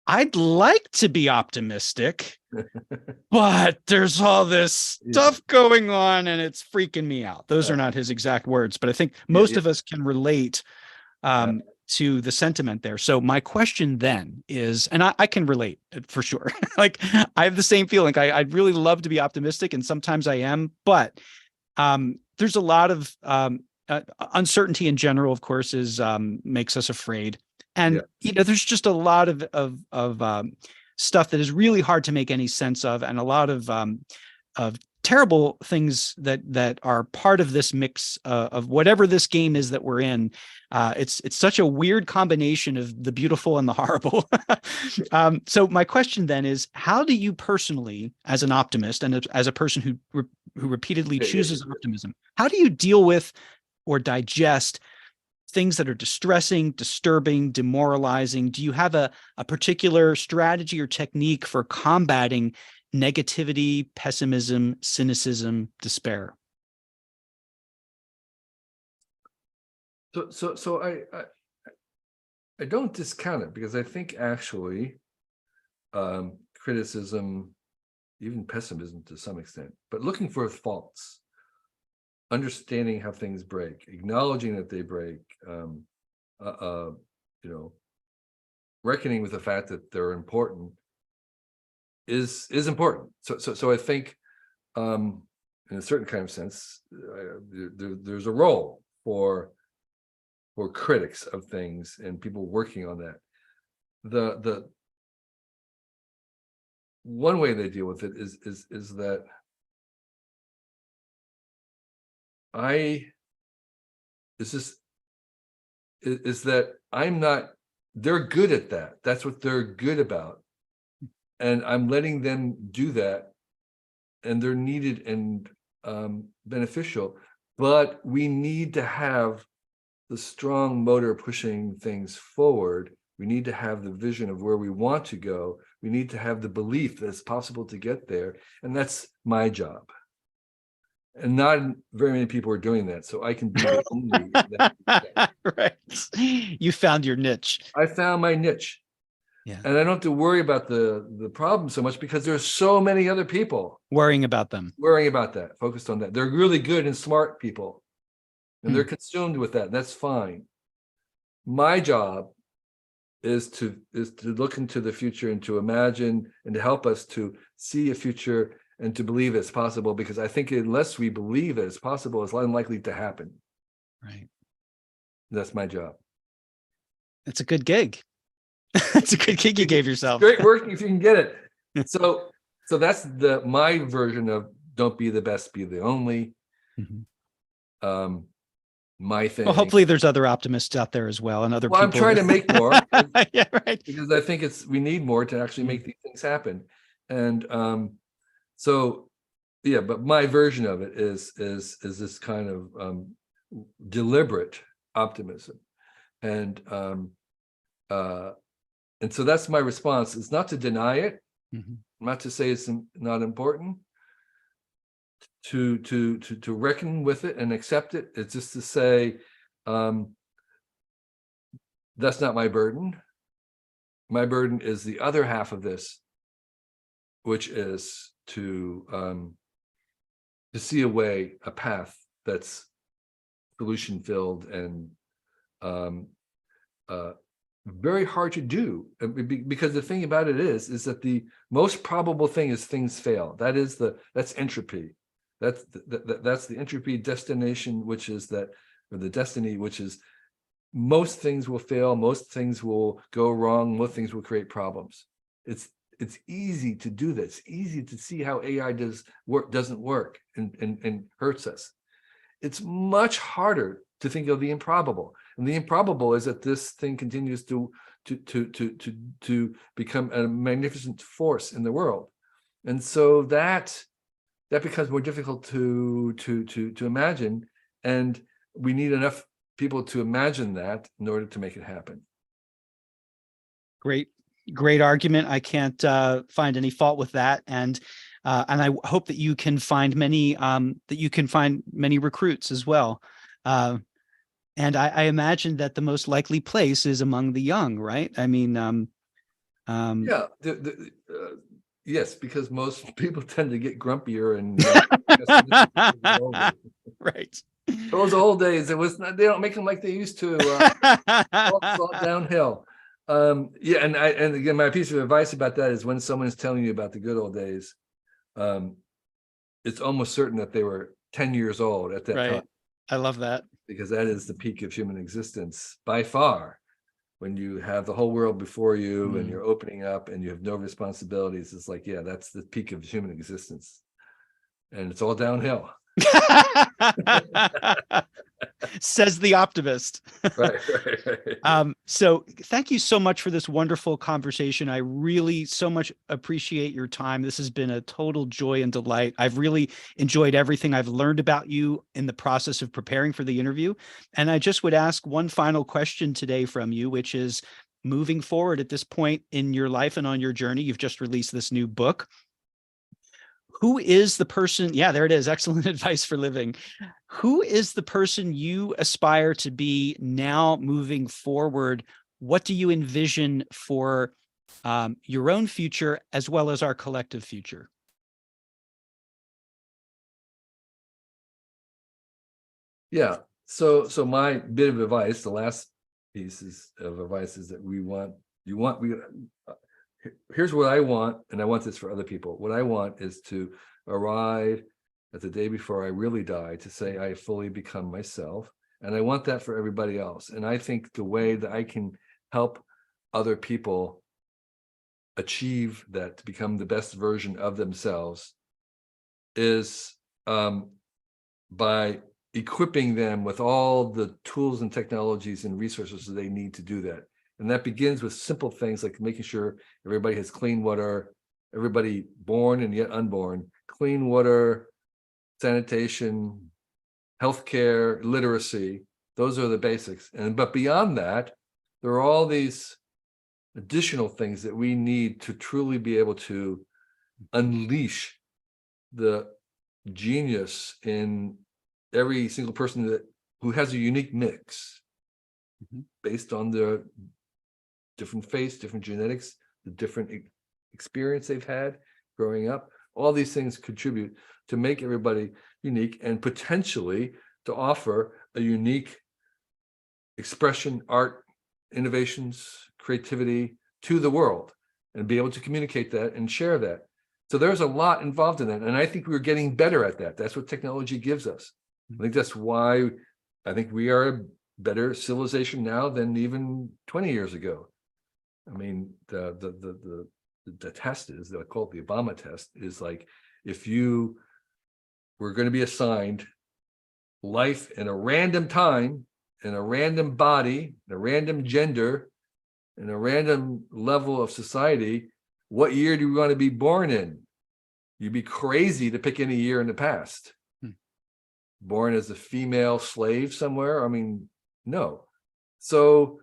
A: I'd like to be optimistic, but there's all this stuff going on and it's freaking me out. Those are not his exact words, but I think most of us can relate to the sentiment there. So my question then is, and I can relate for sure. Like I have the same feeling. I'd really love to be optimistic, and sometimes I am, but there's a lot of uncertainty in general, of course, makes us afraid. And there's just a lot of stuff that is really hard to make any sense of, and a lot of terrible things that are part of this mix of whatever this game is that we're in. It's such a weird combination of the beautiful and the horrible. So my question then is, how do you personally, as an optimist and as a person who repeatedly chooses optimism, how do you deal with or digest things that are distressing, disturbing, demoralizing? Do you have a particular strategy or technique for combating negativity, pessimism, cynicism, despair?
B: So I don't discount it, because I think actually criticism, even pessimism to some extent, but looking for faults, understanding how things break, acknowledging that they break, reckoning with the fact that they're important is important. So I think in a certain kind of sense, there's a role for critics of things and people working on that. The one way they deal with it is that that I'm not, they're good at that. That's what they're good about. And I'm letting them do that, and they're needed and beneficial, but we need to have the strong motor pushing things forward. We need to have the vision of where we want to go. We need to have the belief that it's possible to get there. And that's my job. And not very many people are doing that. So I can be the only.
A: Right. You found your niche.
B: I found my niche.
A: Yeah.
B: And I don't have to worry about the problem so much, because there's so many other people
A: worrying about
B: that, focused on that. They're really good and smart people, and they're consumed with that. And that's fine. My job is to look into the future and to imagine and to help us to see a future and to believe it's possible, because I think unless we believe that it's possible, it's unlikely to happen.
A: Right.
B: That's my job.
A: It's a good gig. It's a good gig you gave yourself.
B: Great work if you can get it. So that's my version of don't be the best, be the only.
A: Mhm.
B: My thing.
A: Well, hopefully there's other optimists out there as well, and other
B: Well,
A: people.
B: I'm trying to make more.
A: Yeah, right.
B: Because I think we need more to actually make these things happen. And so yeah, but my version of it is this kind of deliberate optimism. And so that's my response. It's not to deny it, not to say it's not important, to reckon with it and accept it. It's just to say that's not my burden. My burden is the other half of this, which is to see a way, a path that's solution filled and very hard to do, because the thing about it is that the most probable thing is things fail. That's entropy. That's the entropy destination, which is that, or the destiny, which is most things will fail, most things will go wrong, most things will create problems. It's easy to do that. It's easy to see how AI doesn't work and hurts us. It's much harder to think of the improbable. And the improbable is that this thing continues to become a magnificent force in the world. And so that becomes more difficult to imagine. And we need enough people to imagine that in order to make it happen.
A: Great argument. I can't find any fault with that, and I hope that you can find many recruits as well. And I imagine that the most likely place is among the young, right? I mean,
B: yeah, yes, because most people tend to get grumpier and
A: right.
B: Those old days, it was not, they don't make them like they used to. All downhill. Yeah, and again, my piece of advice about that is when someone is telling you about the good old days, it's almost certain that they were 10 years old at that time.
A: I love that,
B: because that is the peak of human existence by far. When you have the whole world before you and you're opening up and you have no responsibilities, it's like, yeah, that's the peak of human existence, and it's all downhill.
A: Says the optimist.
B: Right.
A: So thank you so much for this wonderful conversation. I really so much appreciate your time. This has been a total joy and delight. I've really enjoyed everything I've learned about you in the process of preparing for the interview. And I just would ask one final question today from you, which is, moving forward at this point in your life and on your journey, you've just released this new book. Who is the person? Yeah, there it is. Excellent advice for living. Who is the person you aspire to be now moving forward? What do you envision for your own future as well as our collective future?
B: Yeah. So my bit of advice, the last pieces of advice is that here's what I want, and I want this for other people. What I want is to arrive at the day before I really die to say I fully become myself. And I want that for everybody else. And I think the way that I can help other people achieve that, to become the best version of themselves, is by equipping them with all the tools and technologies and resources that they need to do that. And that begins with simple things like making sure everybody has clean water, everybody born and yet unborn, clean water, sanitation, healthcare, literacy. Those are the basics. But beyond that, there are all these additional things that we need to truly be able to unleash the genius in every single person who has a unique mix based on their different face, different genetics, the different experience they've had growing up. All these things contribute to make everybody unique and potentially to offer a unique expression, art, innovations, creativity to the world, and be able to communicate that and share that. So there's a lot involved in that. And I think we're getting better at that. That's what technology gives us. I think that's why I think we are better civilization now than even 20 years ago. I mean, the test is, I call it the Obama test, is like, if you were going to be assigned life in a random time, in a random body, in a random gender, in a random level of society, what year do you want to be born in? You'd be crazy to pick any year in the past. Born as a female slave somewhere? I mean, no. So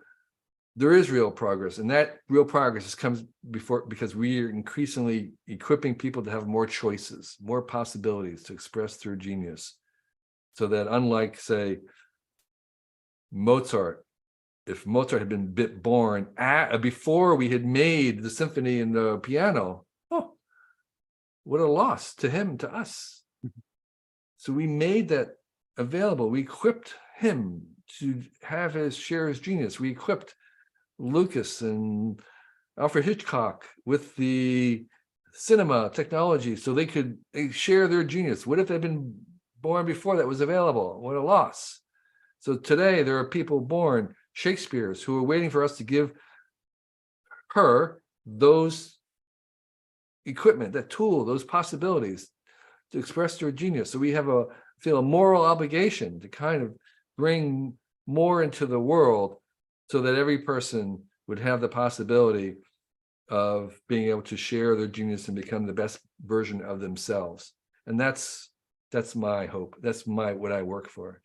B: there is real progress, and that real progress comes because we are increasingly equipping people to have more choices, more possibilities to express their genius. So that, unlike, say, Mozart, if Mozart had been born before we had made the symphony and the piano, what a loss to him, to us. So we made that available. We equipped him to share his genius. We equipped Lucas and Alfred Hitchcock with the cinema technology so they could share their genius. What if they'd been born before that was available? What a loss. So today there are people born, Shakespeare's, who are waiting for us to give her those equipment, that tool, those possibilities to express their genius. So we have feel a moral obligation to kind of bring more into the world so that every person would have the possibility of being able to share their genius and become the best version of themselves. And that's my hope. That's what I work for.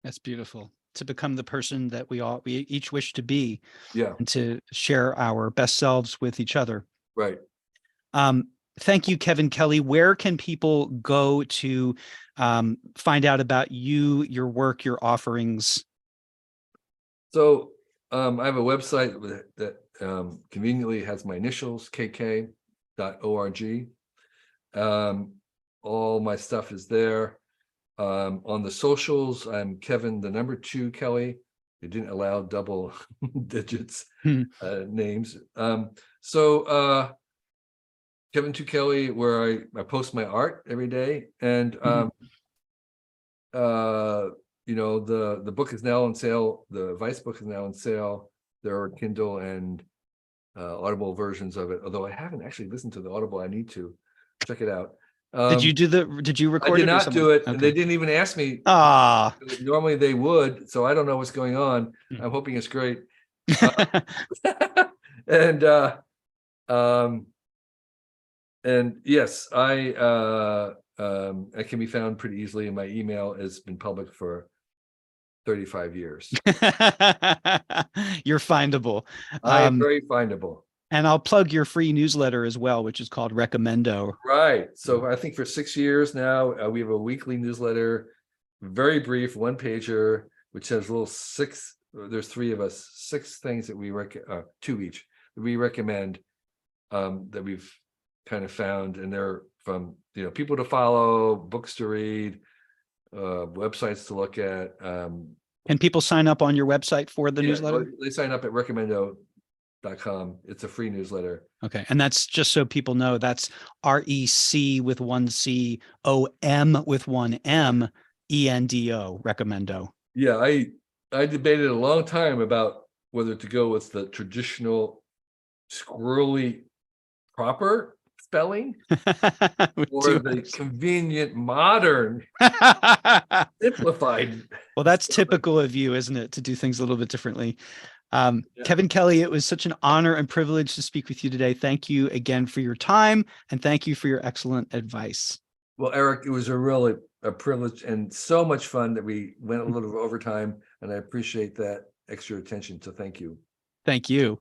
A: That's beautiful. To become the person that we each wish to be.
B: Yeah.
A: And to share our best selves with each other.
B: Right.
A: Thank you, Kevin Kelly. Where can people go to find out about you, your work, your offerings?
B: So I have a website that conveniently has my initials, kk.org. All my stuff is there. On the socials, I'm Kevin, the number 2 Kelly. They didn't allow double digits names. So Kevin 2 Kelly, where I post my art every day. And you know, the book is now on sale. The Vice book is now on sale. There are Kindle and Audible versions of it, although I haven't actually listened to the Audible. I need to check it out.
A: Did you record
B: I did
A: it?
B: not do it,
A: Okay.
B: and they didn't even ask me. Normally they would, so I don't know what's going on. I'm hoping it's great. And yes, I can be found pretty easily, and my email has been public for 35 years.
A: You're findable.
B: I am very findable.
A: And I'll plug your free newsletter as well, which is called Recommendo.
B: Right. So I think for 6 years now, we have a weekly newsletter, very brief, 1-pager, which has there's 3 of us, 6 things that we 2 each that we recommend, that we've kind of found, and they're from, people to follow, books to read, websites to look at.
A: Can people sign up on your website for the newsletter?
B: Well, they sign up at recommendo.com. It's a free newsletter.
A: Okay. And that's just so people know, that's REC with 1 C, OM with 1 M, ENDO, Recommendo.
B: Yeah, I debated a long time about whether to go with the traditional squirrely proper spelling or the convenient modern simplified.
A: Well, that's typical of you, isn't it, to do things a little bit differently? Kevin Kelly, it was such an honor and privilege to speak with you today. Thank you again for your time, and thank you for your excellent advice.
B: Well, Eric, it was a privilege and so much fun that we went a little over time, and I appreciate that extra attention. So thank you.
A: Thank you.